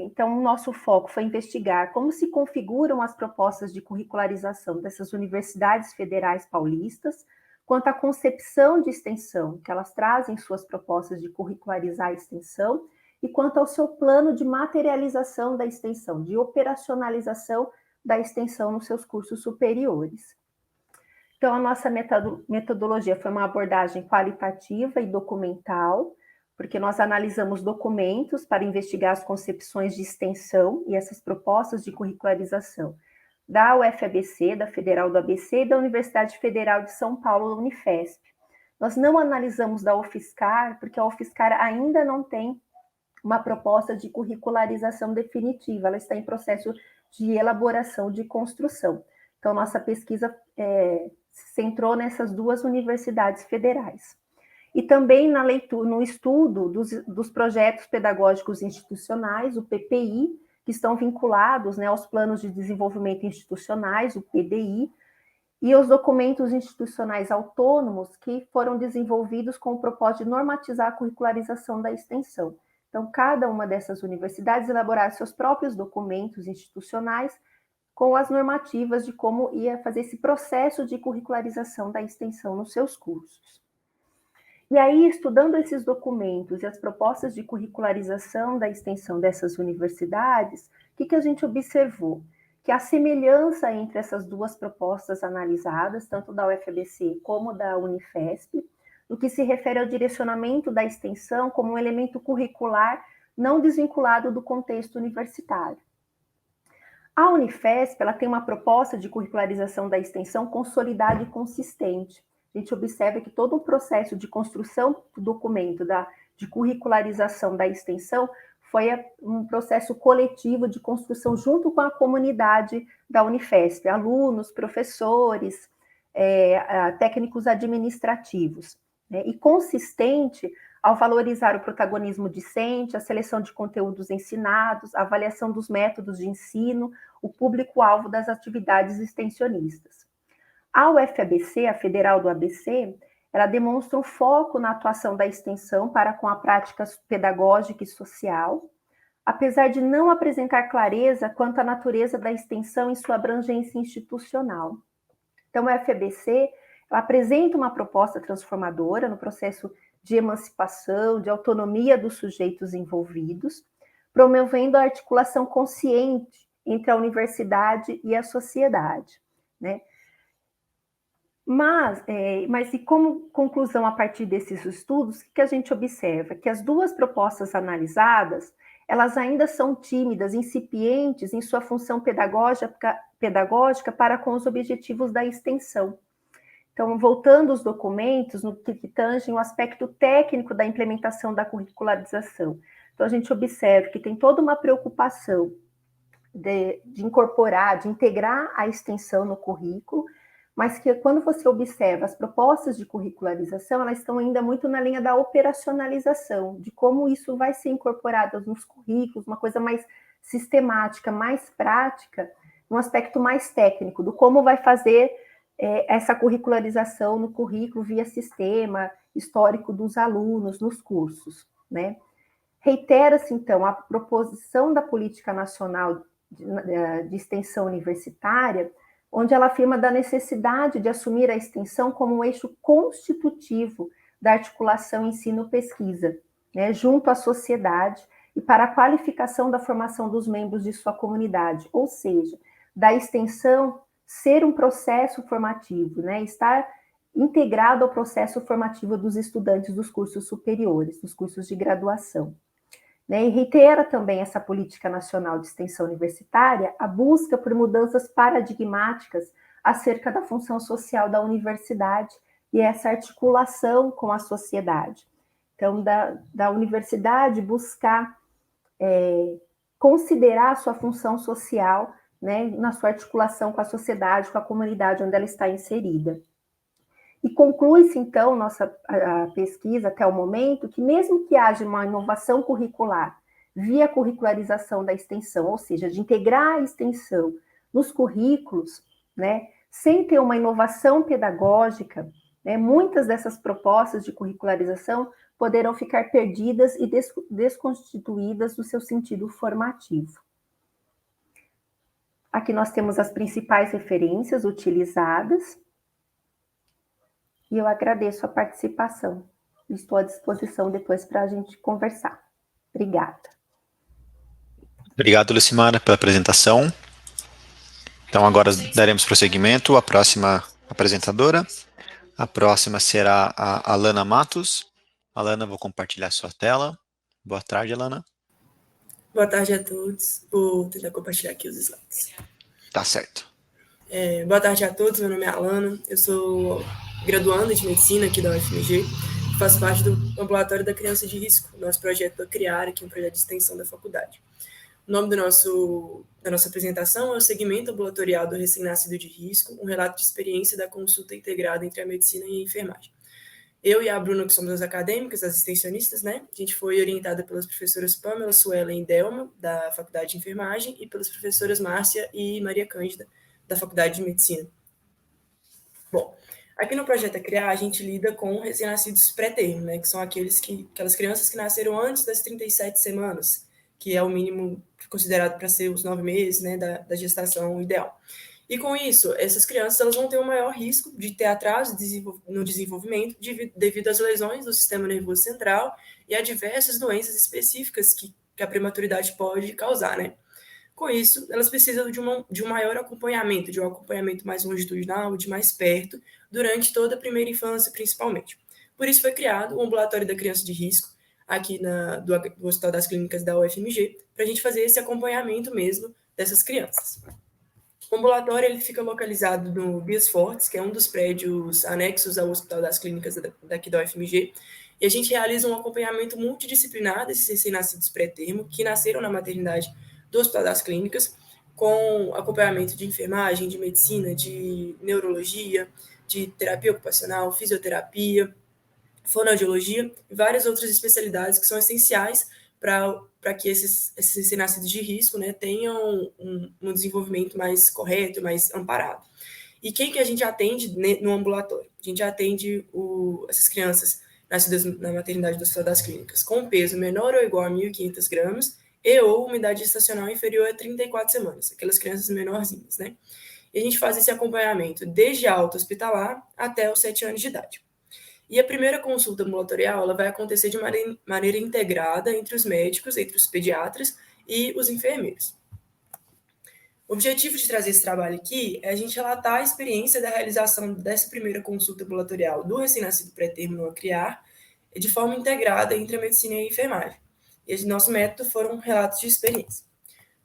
então, o nosso foco foi investigar como se configuram as propostas de curricularização dessas universidades federais paulistas, quanto à concepção de extensão que elas trazem em suas propostas de curricularizar a extensão, e quanto ao seu plano de materialização da extensão, de operacionalização da extensão nos seus cursos superiores. Então, a nossa metodologia foi uma abordagem qualitativa e documental, porque nós analisamos documentos para investigar as concepções de extensão e essas propostas de curricularização da UFABC, da Federal do ABC e da Universidade Federal de São Paulo, da Unifesp. Nós não analisamos da UFSCar, porque a UFSCar ainda não tem uma proposta de curricularização definitiva, ela está em processo de elaboração, de construção. Então, nossa pesquisa se centrou nessas duas universidades federais. E também na leitura, no estudo dos projetos pedagógicos institucionais, o PPI, que estão vinculados, né, aos planos de desenvolvimento institucionais, o PDI, e os documentos institucionais autônomos que foram desenvolvidos com o propósito de normatizar a curricularização da extensão. Então, cada uma dessas universidades elaboraram seus próprios documentos institucionais com as normativas de como ia fazer esse processo de curricularização da extensão nos seus cursos. E aí, estudando esses documentos e as propostas de curricularização da extensão dessas universidades, o que a gente observou? Que a semelhança entre essas duas propostas analisadas, tanto da UFABC como da Unifesp, no que se refere ao direcionamento da extensão como um elemento curricular não desvinculado do contexto universitário. A Unifesp, ela tem uma proposta de curricularização da extensão consolidada e consistente. A gente observa que todo o processo de construção do documento de curricularização da extensão foi um processo coletivo de construção junto com a comunidade da Unifesp, alunos, professores, técnicos administrativos, né? E consistente ao valorizar o protagonismo discente, a seleção de conteúdos ensinados, a avaliação dos métodos de ensino, o público-alvo das atividades extensionistas. A UFABC, a Federal do ABC, ela demonstra um foco na atuação da extensão para com a prática pedagógica e social, apesar de não apresentar clareza quanto à natureza da extensão em sua abrangência institucional. Então, a UFABC ela apresenta uma proposta transformadora no processo de emancipação, de autonomia dos sujeitos envolvidos, promovendo a articulação consciente entre a universidade e a sociedade, né? Mas e como conclusão a partir desses estudos, o que a gente observa? Que as duas propostas analisadas, elas ainda são tímidas, incipientes em sua função pedagógica para com os objetivos da extensão. Então, voltando aos documentos, no que tange o aspecto técnico da implementação da curricularização. Então, a gente observa que tem toda uma preocupação de incorporar, de integrar a extensão no currículo, mas que quando você observa as propostas de curricularização, elas estão ainda muito na linha da operacionalização, de como isso vai ser incorporado nos currículos, uma coisa mais sistemática, mais prática, um aspecto mais técnico, do como vai fazer essa curricularização no currículo via sistema histórico dos alunos nos cursos, né? Reitera-se, então, a proposição da Política Nacional de Extensão Universitária, onde ela afirma da necessidade de assumir a extensão como um eixo constitutivo da articulação ensino-pesquisa, né, junto à sociedade e para a qualificação da formação dos membros de sua comunidade, ou seja, da extensão ser um processo formativo, né, estar integrado ao processo formativo dos estudantes dos cursos superiores, dos cursos de graduação. E reitera também essa política nacional de extensão universitária a busca por mudanças paradigmáticas acerca da função social da universidade e essa articulação com a sociedade. Então, da universidade buscar considerar a sua função social, né, na sua articulação com a sociedade, com a comunidade onde ela está inserida. E conclui-se, então, a pesquisa até o momento, que mesmo que haja uma inovação curricular via curricularização da extensão, ou seja, de integrar a extensão nos currículos, né, sem ter uma inovação pedagógica, né, muitas dessas propostas de curricularização poderão ficar perdidas e desconstituídas do seu sentido formativo. Aqui nós temos as principais referências utilizadas, e eu agradeço a participação. Estou à disposição depois para a gente conversar. Obrigada. Obrigado, Lucimara, pela apresentação. Então, agora daremos prosseguimento à próxima apresentadora. A próxima será a Alana Matos. Alana, vou compartilhar sua tela. Boa tarde, Alana. Boa tarde a todos. Vou tentar compartilhar aqui os slides. Tá certo. Boa tarde a todos, meu nome é Alana, eu sou graduanda de medicina aqui da UFMG, faço parte do Ambulatório da Criança de Risco, nosso projeto CRIAR, aqui um projeto de extensão da faculdade. O nome da nossa apresentação é o Segmento Ambulatorial do Recém-Nascido de Risco, um relato de experiência da consulta integrada entre a medicina e a enfermagem. Eu e a Bruna, que somos as acadêmicas, as extensionistas, né? A gente foi orientada pelas professoras Pamela, Suelen e Delma, da Faculdade de Enfermagem, e pelas professoras Márcia e Maria Cândida, da Faculdade de Medicina. Bom, aqui no Projeto CRIAR, a gente lida com recém-nascidos pré-termo, né? Que são aquelas crianças que nasceram antes das 37 semanas, que é o mínimo considerado para ser os 9 meses, né, da gestação ideal. E com isso, essas crianças elas vão ter um maior risco de ter atraso no desenvolvimento devido às lesões do sistema nervoso central e a diversas doenças específicas que a prematuridade pode causar, né? Com isso, elas precisam de um maior acompanhamento, de um acompanhamento mais longitudinal, de mais perto, durante toda a primeira infância, principalmente. Por isso foi criado o Ambulatório da Criança de Risco, aqui do Hospital das Clínicas da UFMG, para a gente fazer esse acompanhamento mesmo dessas crianças. O ambulatório ele fica localizado no Bias Fortes, que é um dos prédios anexos ao Hospital das Clínicas daqui da UFMG, e a gente realiza um acompanhamento multidisciplinar desses recém-nascidos pré-termo, que nasceram na maternidade do Hospital das Clínicas, com acompanhamento de enfermagem, de medicina, de neurologia, de terapia ocupacional, fisioterapia, fonoaudiologia e várias outras especialidades que são essenciais para que esses recém-nascidos de risco, né, tenham um desenvolvimento mais correto, mais amparado. E quem que a gente atende no ambulatório? A gente atende essas crianças nascidas na maternidade do Hospital das Clínicas com peso menor ou igual a 1.500 gramas ou umidade gestacional inferior a 34 semanas, aquelas crianças menorzinhas, né? E a gente faz esse acompanhamento desde a alta hospitalar até os 7 anos de idade. E a primeira consulta ambulatorial ela vai acontecer de maneira integrada entre os médicos, entre os pediatras e os enfermeiros. O objetivo de trazer esse trabalho aqui é a gente relatar a experiência da realização dessa primeira consulta ambulatorial do recém-nascido pré-termo no CRIAR de forma integrada entre a medicina e a enfermagem. E esse nosso método foram relatos de experiência.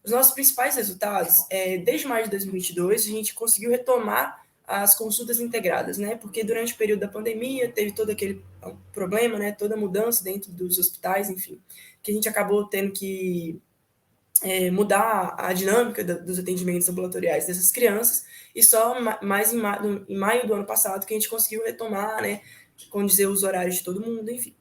Os nossos principais resultados, desde maio de 2022, a gente conseguiu retomar as consultas integradas, né? Porque durante o período da pandemia teve todo aquele problema, né? Toda mudança dentro dos hospitais, enfim, que a gente acabou tendo que mudar a dinâmica dos atendimentos ambulatoriais dessas crianças, e só mais em maio do ano passado que a gente conseguiu retomar, né? Condizer os horários de todo mundo, enfim.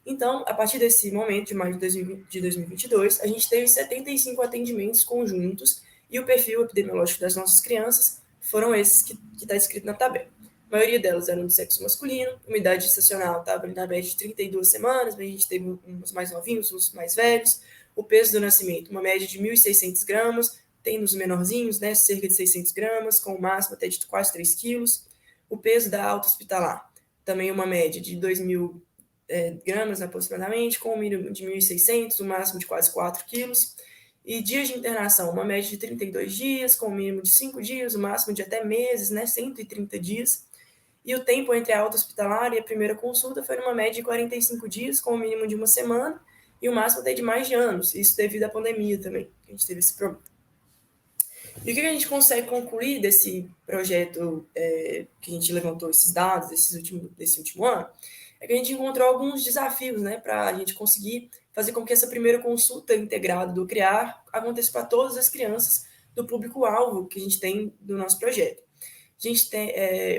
Então, a partir desse momento, de maio de 2022, a gente teve 75 atendimentos conjuntos e o perfil epidemiológico das nossas crianças foram esses que está escrito na tabela. A maioria delas eram do sexo masculino, a idade gestacional estava ali na média de 32 semanas, mas a gente teve uns mais novinhos, uns mais velhos. O peso do nascimento, uma média de 1.600 gramas, tem nos menorzinhos, né, cerca de 600 gramas, com o máximo até de quase 3 quilos. O peso da alta hospitalar, também uma média de 2.000 gramas aproximadamente, com o mínimo de 1.600, o máximo de quase 4 quilos. E dias de internação, uma média de 32 dias, com o mínimo de 5 dias, o máximo de até meses, né, 130 dias. E o tempo entre a alta hospitalar e a primeira consulta foi numa média de 45 dias, com o mínimo de 1 semana, e o máximo até de mais de anos, isso devido à pandemia também, a gente teve esse problema. E o que a gente consegue concluir desse projeto que a gente levantou esses dados desse último ano, é que a gente encontrou alguns desafios, né, para a gente conseguir fazer com que essa primeira consulta integrada do CRIAR aconteça para todas as crianças do público-alvo que a gente tem do nosso projeto. A gente tem,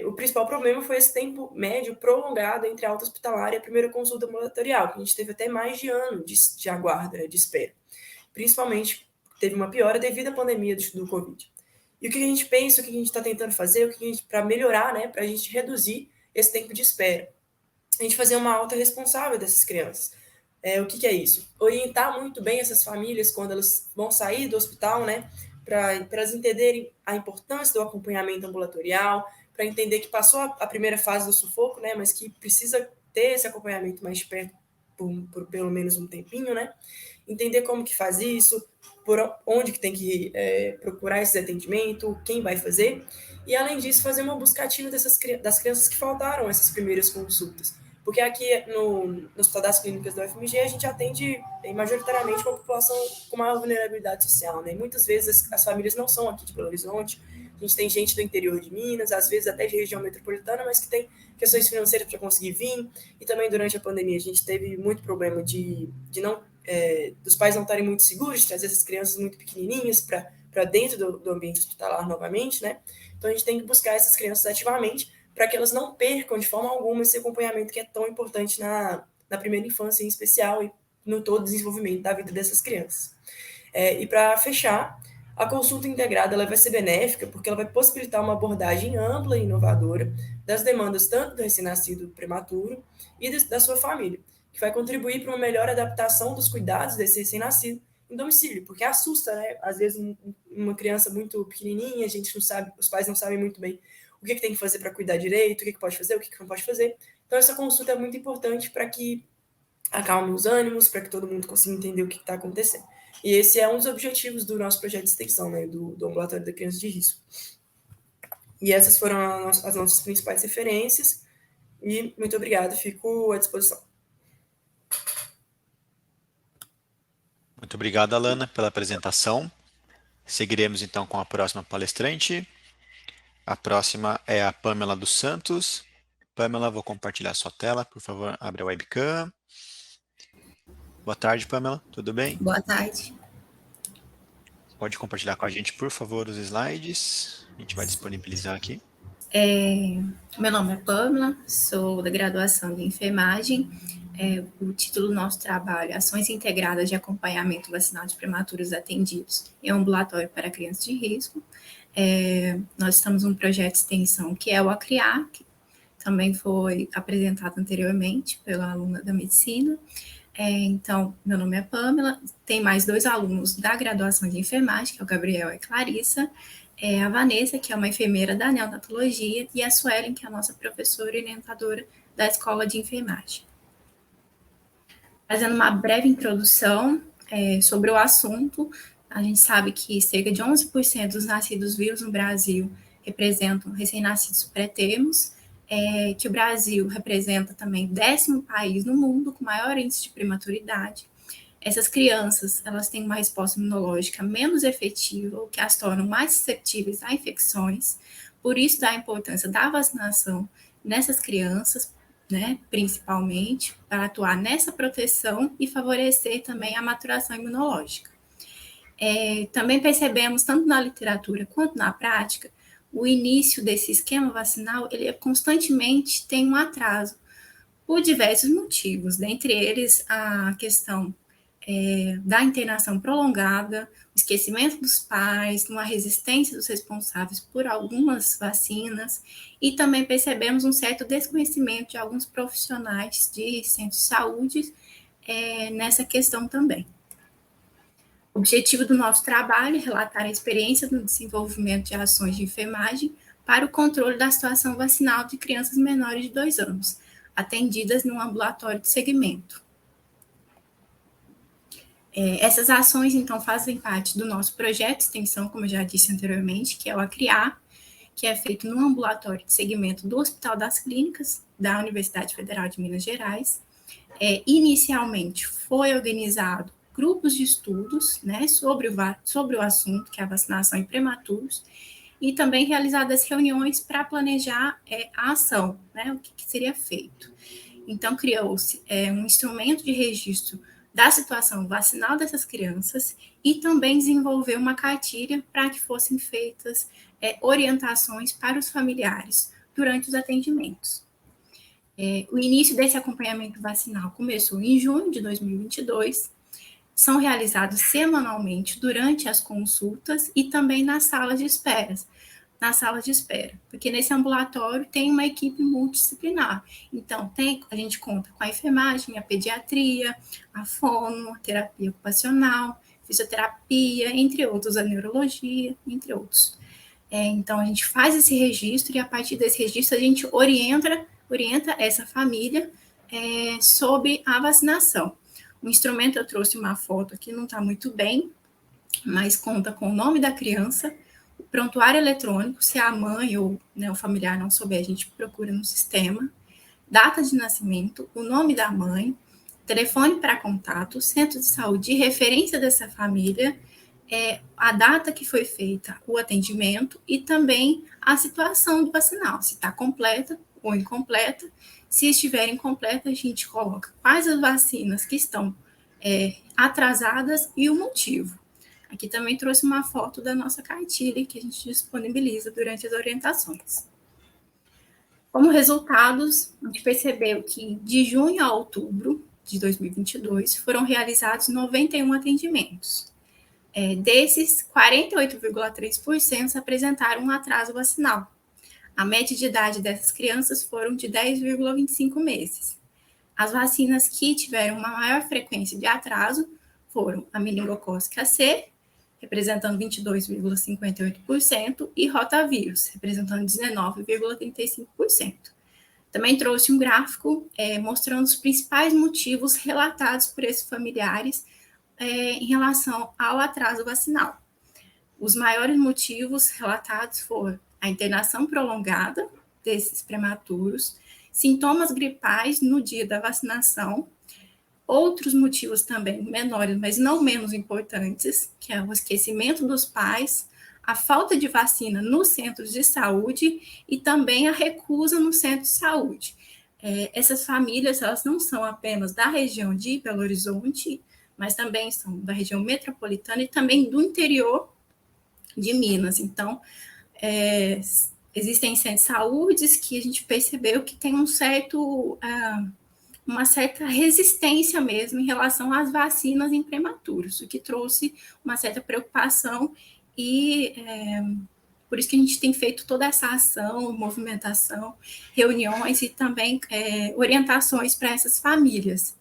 o principal problema foi esse tempo médio prolongado entre a alta hospitalar e a primeira consulta ambulatorial, que a gente teve até mais de ano de aguarda, né, de espera. principalmente teve uma piora devido à pandemia do Covid. E o que a gente pensa, o que a gente está tentando fazer, para melhorar, né, para a gente reduzir esse tempo de espera. A gente fazer uma alta responsável dessas crianças. O que é isso? Orientar muito bem essas famílias quando elas vão sair do hospital, né, para elas entenderem a importância do acompanhamento ambulatorial, para entender que passou a primeira fase do sufoco, né, mas que precisa ter esse acompanhamento mais de perto por pelo menos um tempinho, né? Entender como que faz isso, por onde que tem que procurar esse atendimento, quem vai fazer, e além disso fazer uma busca ativa das crianças que faltaram essas primeiras consultas, porque aqui no Hospital das Clínicas da UFMG a gente atende majoritariamente uma população com maior vulnerabilidade social, né? E muitas vezes as famílias não são aqui de Belo Horizonte, a gente tem gente do interior de Minas, às vezes até de região metropolitana, mas que tem questões financeiras para conseguir vir, e também durante a pandemia a gente teve muito problema de não dos pais não estarem muito seguros, de trazer essas crianças muito pequenininhas para dentro do ambiente hospitalar novamente, né? Então a gente tem que buscar essas crianças ativamente para que elas não percam de forma alguma esse acompanhamento que é tão importante na primeira infância em especial e no todo desenvolvimento da vida dessas crianças. E para fechar, a consulta integrada ela vai ser benéfica porque ela vai possibilitar uma abordagem ampla e inovadora das demandas tanto do recém-nascido prematuro e da sua família, que vai contribuir para uma melhor adaptação dos cuidados desse recém-nascido em domicílio, porque assusta, né? Às vezes uma criança muito pequenininha, a gente não sabe, os pais não sabem muito bem o que tem que fazer para cuidar direito, o que pode fazer, o que não pode fazer. Então essa consulta é muito importante para que acalme os ânimos, para que todo mundo consiga entender o que está acontecendo. E esse é um dos objetivos do nosso projeto de extensão, né, do Ambulatório da Criança de Risco. E essas foram as nossas principais referências, e muito obrigado, fico à disposição. Muito obrigado, Alana, pela apresentação. Seguiremos então com a próxima palestrante. A próxima é a Pamela dos Santos. Pamela, vou compartilhar sua tela, por favor, abre a webcam. Boa tarde, Pamela, tudo bem? Boa tarde. Pode compartilhar com a gente, por favor, os slides. A gente vai disponibilizar aqui. Meu nome é Pamela, sou da graduação de enfermagem. O título do nosso trabalho é Ações Integradas de Acompanhamento Vacinal de Prematuros Atendidos em Ambulatório para Crianças de Risco. Nós estamos num projeto de extensão que é o ACRIAR, que também foi apresentado anteriormente pela aluna da medicina. Então, meu nome é Pamela, tem mais 2 alunos da graduação de enfermagem, que é o Gabriel e a Clarissa, a Vanessa, que é uma enfermeira da neonatologia, e a Suelen, que é a nossa professora e orientadora da escola de enfermagem. Fazendo uma breve introdução sobre o assunto, a gente sabe que cerca de 11% dos nascidos vivos no Brasil representam recém-nascidos pré-termos, que o Brasil representa também o 10º país no mundo com maior índice de prematuridade. Essas crianças, elas têm uma resposta imunológica menos efetiva, o que as tornam mais suscetíveis a infecções. Por isso, da importância da vacinação nessas crianças, né, principalmente, para atuar nessa proteção e favorecer também a maturação imunológica. Também percebemos, tanto na literatura quanto na prática, o início desse esquema vacinal, ele constantemente tem um atraso, por diversos motivos, dentre eles a questão da internação prolongada, o esquecimento dos pais, uma resistência dos responsáveis por algumas vacinas, e também percebemos um certo desconhecimento de alguns profissionais de centros de saúde nessa questão também. O objetivo do nosso trabalho é relatar a experiência no desenvolvimento de ações de enfermagem para o controle da situação vacinal de crianças menores de 2 anos, atendidas no ambulatório de segmento. Essas ações, então, fazem parte do nosso projeto de extensão, como eu já disse anteriormente, que é o ACRIAR, que é feito no ambulatório de segmento do Hospital das Clínicas, da Universidade Federal de Minas Gerais. Inicialmente, foi organizado grupos de estudos, né, sobre o assunto, que é a vacinação em prematuros, e também realizadas reuniões para planejar a ação, né, o que seria feito. Então, criou-se um instrumento de registro da situação vacinal dessas crianças e também desenvolveu uma cartilha para que fossem feitas orientações para os familiares durante os atendimentos. O início desse acompanhamento vacinal começou em junho de 2022, são realizados semanalmente durante as consultas e também nas salas de espera. Porque nesse ambulatório tem uma equipe multidisciplinar. Então, a gente conta com a enfermagem, a pediatria, a fono, a terapia ocupacional, fisioterapia, entre outros, a neurologia, entre outros. Então, a gente faz esse registro e, a partir desse registro, a gente orienta essa família sobre a vacinação. O instrumento, eu trouxe uma foto aqui, não está muito bem, mas conta com o nome da criança, o prontuário eletrônico, se a mãe ou, né, o familiar não souber, a gente procura no sistema, data de nascimento, o nome da mãe, telefone para contato, centro de saúde de referência dessa família, a data que foi feita o atendimento e também a situação do vacinal, se está completa ou incompleta. Se estiver incompleta, a gente coloca quais as vacinas que estão atrasadas e o motivo. Aqui também trouxe uma foto da nossa cartilha que a gente disponibiliza durante as orientações. Como resultados, a gente percebeu que de junho a outubro de 2022 foram realizados 91 atendimentos. Desses, 48,3% apresentaram um atraso vacinal. A média de idade dessas crianças foram de 10,25 meses. As vacinas que tiveram uma maior frequência de atraso foram a meningocócica C, representando 22,58%, e rotavírus, representando 19,35%. Também trouxe um gráfico mostrando os principais motivos relatados por esses familiares em relação ao atraso vacinal. Os maiores motivos relatados foram a internação prolongada desses prematuros, sintomas gripais no dia da vacinação, outros motivos também menores, mas não menos importantes, que é o esquecimento dos pais, a falta de vacina nos centros de saúde e também a recusa no centro de saúde. Essas famílias, elas não são apenas da região de Belo Horizonte, mas também são da região metropolitana e também do interior de Minas. Então, existem centros de saúde que a gente percebeu que tem uma certa resistência mesmo em relação às vacinas em prematuros, o que trouxe uma certa preocupação e por isso que a gente tem feito toda essa ação, movimentação, reuniões e também orientações para essas famílias.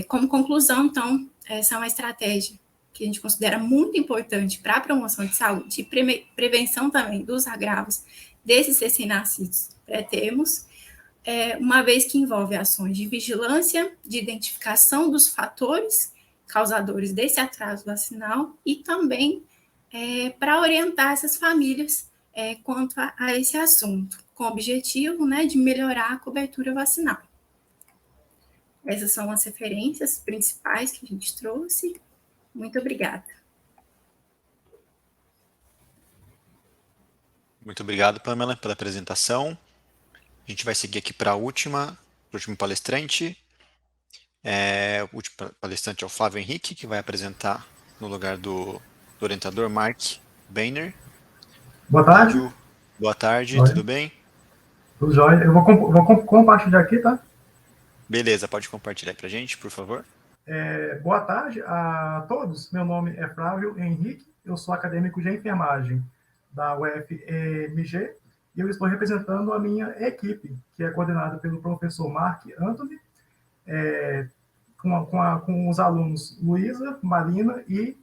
Como conclusão, então, essa é uma estratégia que a gente considera muito importante para a promoção de saúde e prevenção também dos agravos desses recém-nascidos pré-termos, uma vez que envolve ações de vigilância, de identificação dos fatores causadores desse atraso vacinal e também para orientar essas famílias quanto a esse assunto, com o objetivo, né, de melhorar a cobertura vacinal. Essas são as referências principais que a gente trouxe. Muito obrigada. Muito obrigado, Pamela, pela apresentação. A gente vai seguir aqui para o último palestrante. O último palestrante é o Flávio Henrique, que vai apresentar no lugar do orientador Mark Beiner. Boa tarde. Boa tarde, Oi. Tudo bem? Tudo jóia. Eu vou compartilhar aqui, tá? Beleza, pode compartilhar para a gente, por favor. Boa tarde a todos. Meu nome é Flávio Henrique, eu sou acadêmico de enfermagem da UFMG e eu estou representando a minha equipe, que é coordenada pelo professor Mark Anthony, com os alunos Luísa, Marina e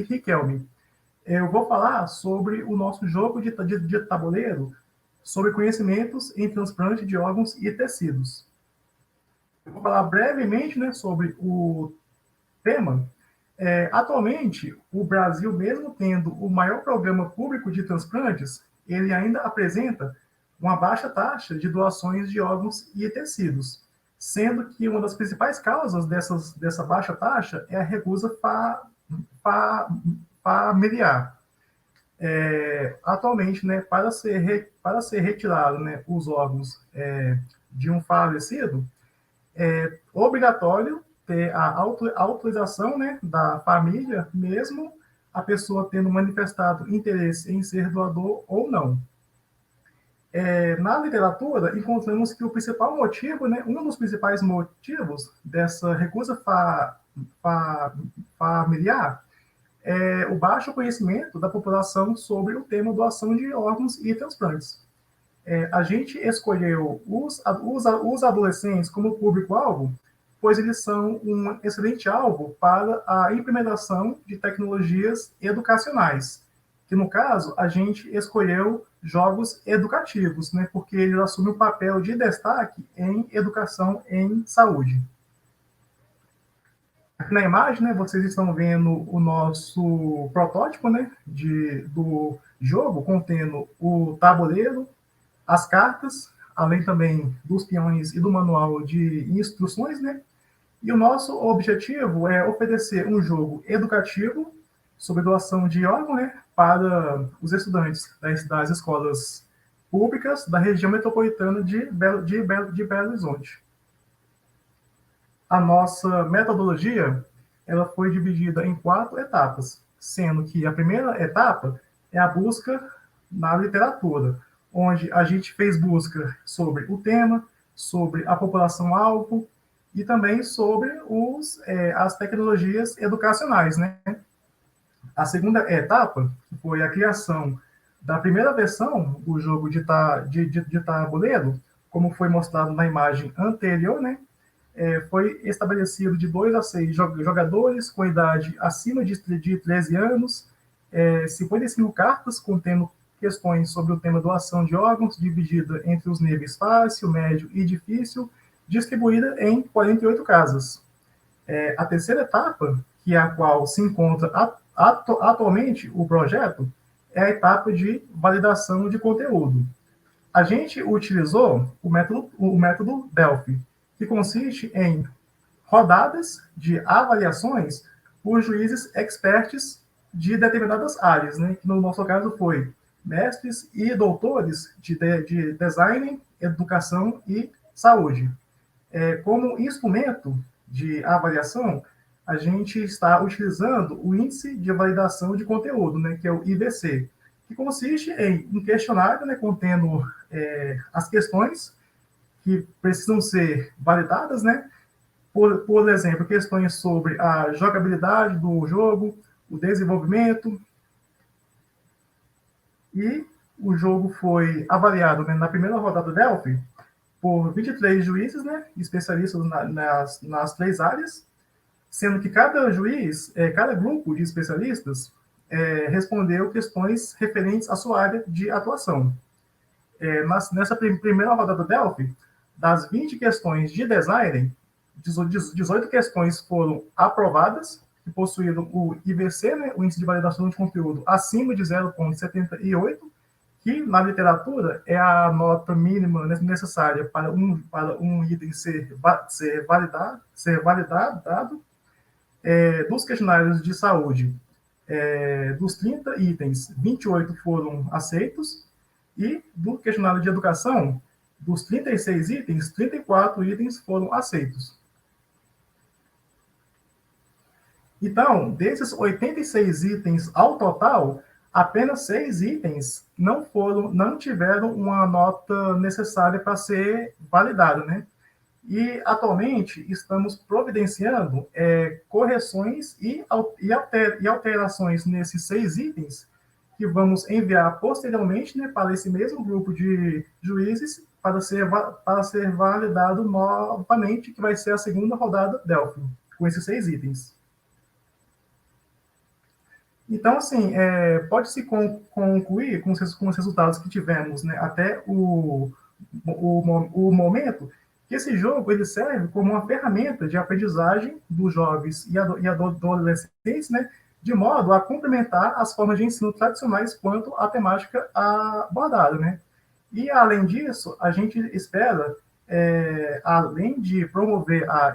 Riquelme. Eu vou falar sobre o nosso jogo de tabuleiro, sobre conhecimentos em transplante de órgãos e tecidos. Eu vou falar brevemente, né, sobre o tema. Atualmente, o Brasil, mesmo tendo o maior programa público de transplantes, ele ainda apresenta uma baixa taxa de doações de órgãos e tecidos, sendo que uma das principais causas dessa baixa taxa é a recusa familiar. Atualmente, né, para ser retirado, né, os órgãos de um falecido, é obrigatório ter a autorização, né, da família, mesmo a pessoa tendo manifestado interesse em ser doador ou não. Na literatura, encontramos que o principal motivo, né, um dos principais motivos dessa recusa familiar é o baixo conhecimento da população sobre o tema doação de órgãos e transplantes. A gente escolheu os adolescentes como público-alvo, pois eles são um excelente alvo para a implementação de tecnologias educacionais, que no caso a gente escolheu jogos educativos, né, porque eles assumem um papel de destaque em educação em saúde. Aqui na imagem, né, vocês estão vendo o nosso protótipo, né, do jogo, contendo o tabuleiro, as cartas, além também dos peões e do manual de instruções, né? E o nosso objetivo é oferecer um jogo educativo sobre doação de órgão, né, para os estudantes das escolas públicas da região metropolitana de Belo Horizonte. A nossa metodologia ela foi dividida em 4 etapas, sendo que a primeira etapa é a busca na literatura, onde a gente fez busca sobre o tema, sobre a população-alvo e também sobre as tecnologias educacionais, né? A segunda etapa foi a criação da primeira versão do jogo de tabuleiro, como foi mostrado na imagem anterior, né? Foi estabelecido de 2 a 6 jogadores com idade acima de 13 anos, 55 cartas contendo questões sobre o tema doação de órgãos, dividida entre os níveis fácil, médio e difícil, distribuída em 48 casas. A terceira etapa, que é a qual se encontra atualmente o projeto, é a etapa de validação de conteúdo. A gente utilizou o método Delphi, que consiste em rodadas de avaliações por juízes experts de determinadas áreas, né? Que no nosso caso foi mestres e doutores de design, educação e saúde. Como instrumento de avaliação, a gente está utilizando o Índice de Validação de Conteúdo, né, que é o IVC, que consiste em um questionário, né, contendo as questões que precisam ser validadas, né? Por exemplo, questões sobre a jogabilidade do jogo, o desenvolvimento. E o jogo foi avaliado, né, na primeira rodada Delphi por 23 juízes, né, especialistas nas 3 áreas, sendo que cada juiz, cada grupo de especialistas respondeu questões referentes à sua área de atuação. Nessa primeira rodada Delphi, das 20 questões de design, 18 questões foram aprovadas, que possuíram o IVC, né, o Índice de Validação de Conteúdo, acima de 0,78, que na literatura é a nota mínima necessária para um item ser validado. Dos questionários de saúde, dos 30 itens, 28 foram aceitos, e do questionário de educação, dos 36 itens, 34 itens foram aceitos. Então, desses 86 itens ao total, apenas 6 itens não tiveram uma nota necessária para ser validado, né? E, atualmente, estamos providenciando correções e alterações nesses 6 itens, que vamos enviar posteriormente, né, para esse mesmo grupo de juízes, para ser validado novamente, que vai ser a segunda rodada Delphi, com esses 6 itens. Então, assim, pode-se concluir com os resultados que tivemos, né, até o momento, que esse jogo ele serve como uma ferramenta de aprendizagem dos jovens e adolescentes, né, de modo a complementar as formas de ensino tradicionais quanto à temática abordada, né? E, além disso, a gente espera, além de promover a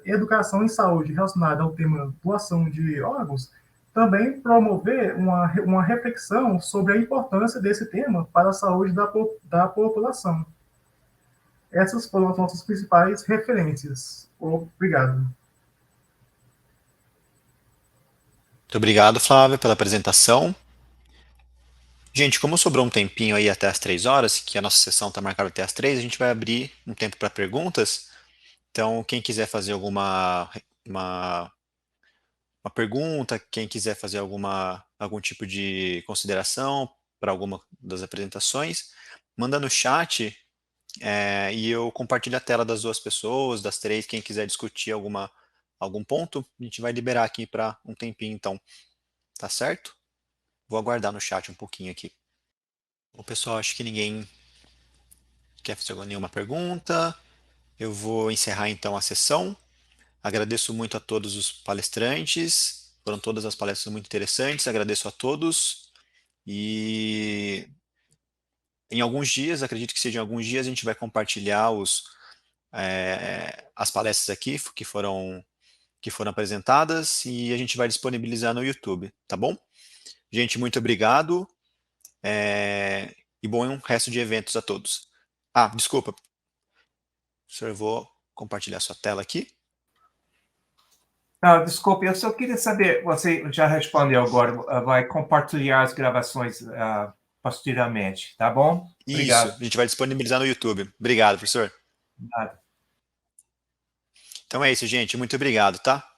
educação em saúde relacionada ao tema doação de órgãos, também promover uma reflexão sobre a importância desse tema para a saúde da população. Essas foram as nossas principais referências. Obrigado. Muito obrigado, Flávia, pela apresentação. Gente, como sobrou um tempinho aí até as 3 horas, que a nossa sessão está marcada até as 3, a gente vai abrir um tempo para perguntas. Então, quem quiser fazer uma pergunta, quem quiser fazer algum tipo de consideração para alguma das apresentações, manda no chat e eu compartilho a tela das duas pessoas, das três, quem quiser discutir algum ponto, a gente vai liberar aqui para um tempinho, então, tá certo? Vou aguardar no chat um pouquinho aqui. O pessoal, acho que ninguém quer fazer nenhuma pergunta. Eu vou encerrar então a sessão. Agradeço muito a todos os palestrantes. Foram todas as palestras muito interessantes. Agradeço a todos. E em alguns dias, acredito que seja em alguns dias, a gente vai compartilhar as palestras aqui que foram apresentadas e a gente vai disponibilizar no YouTube, tá bom? Gente, muito obrigado e bom resto de eventos a todos. Desculpa. Senhor, eu vou compartilhar sua tela aqui. Desculpe, eu só queria saber, você já respondeu agora, vai compartilhar as gravações posteriormente, tá bom? Obrigado. Isso, a gente vai disponibilizar no YouTube. Obrigado, professor. Nada. Então é isso, gente. Muito obrigado, tá?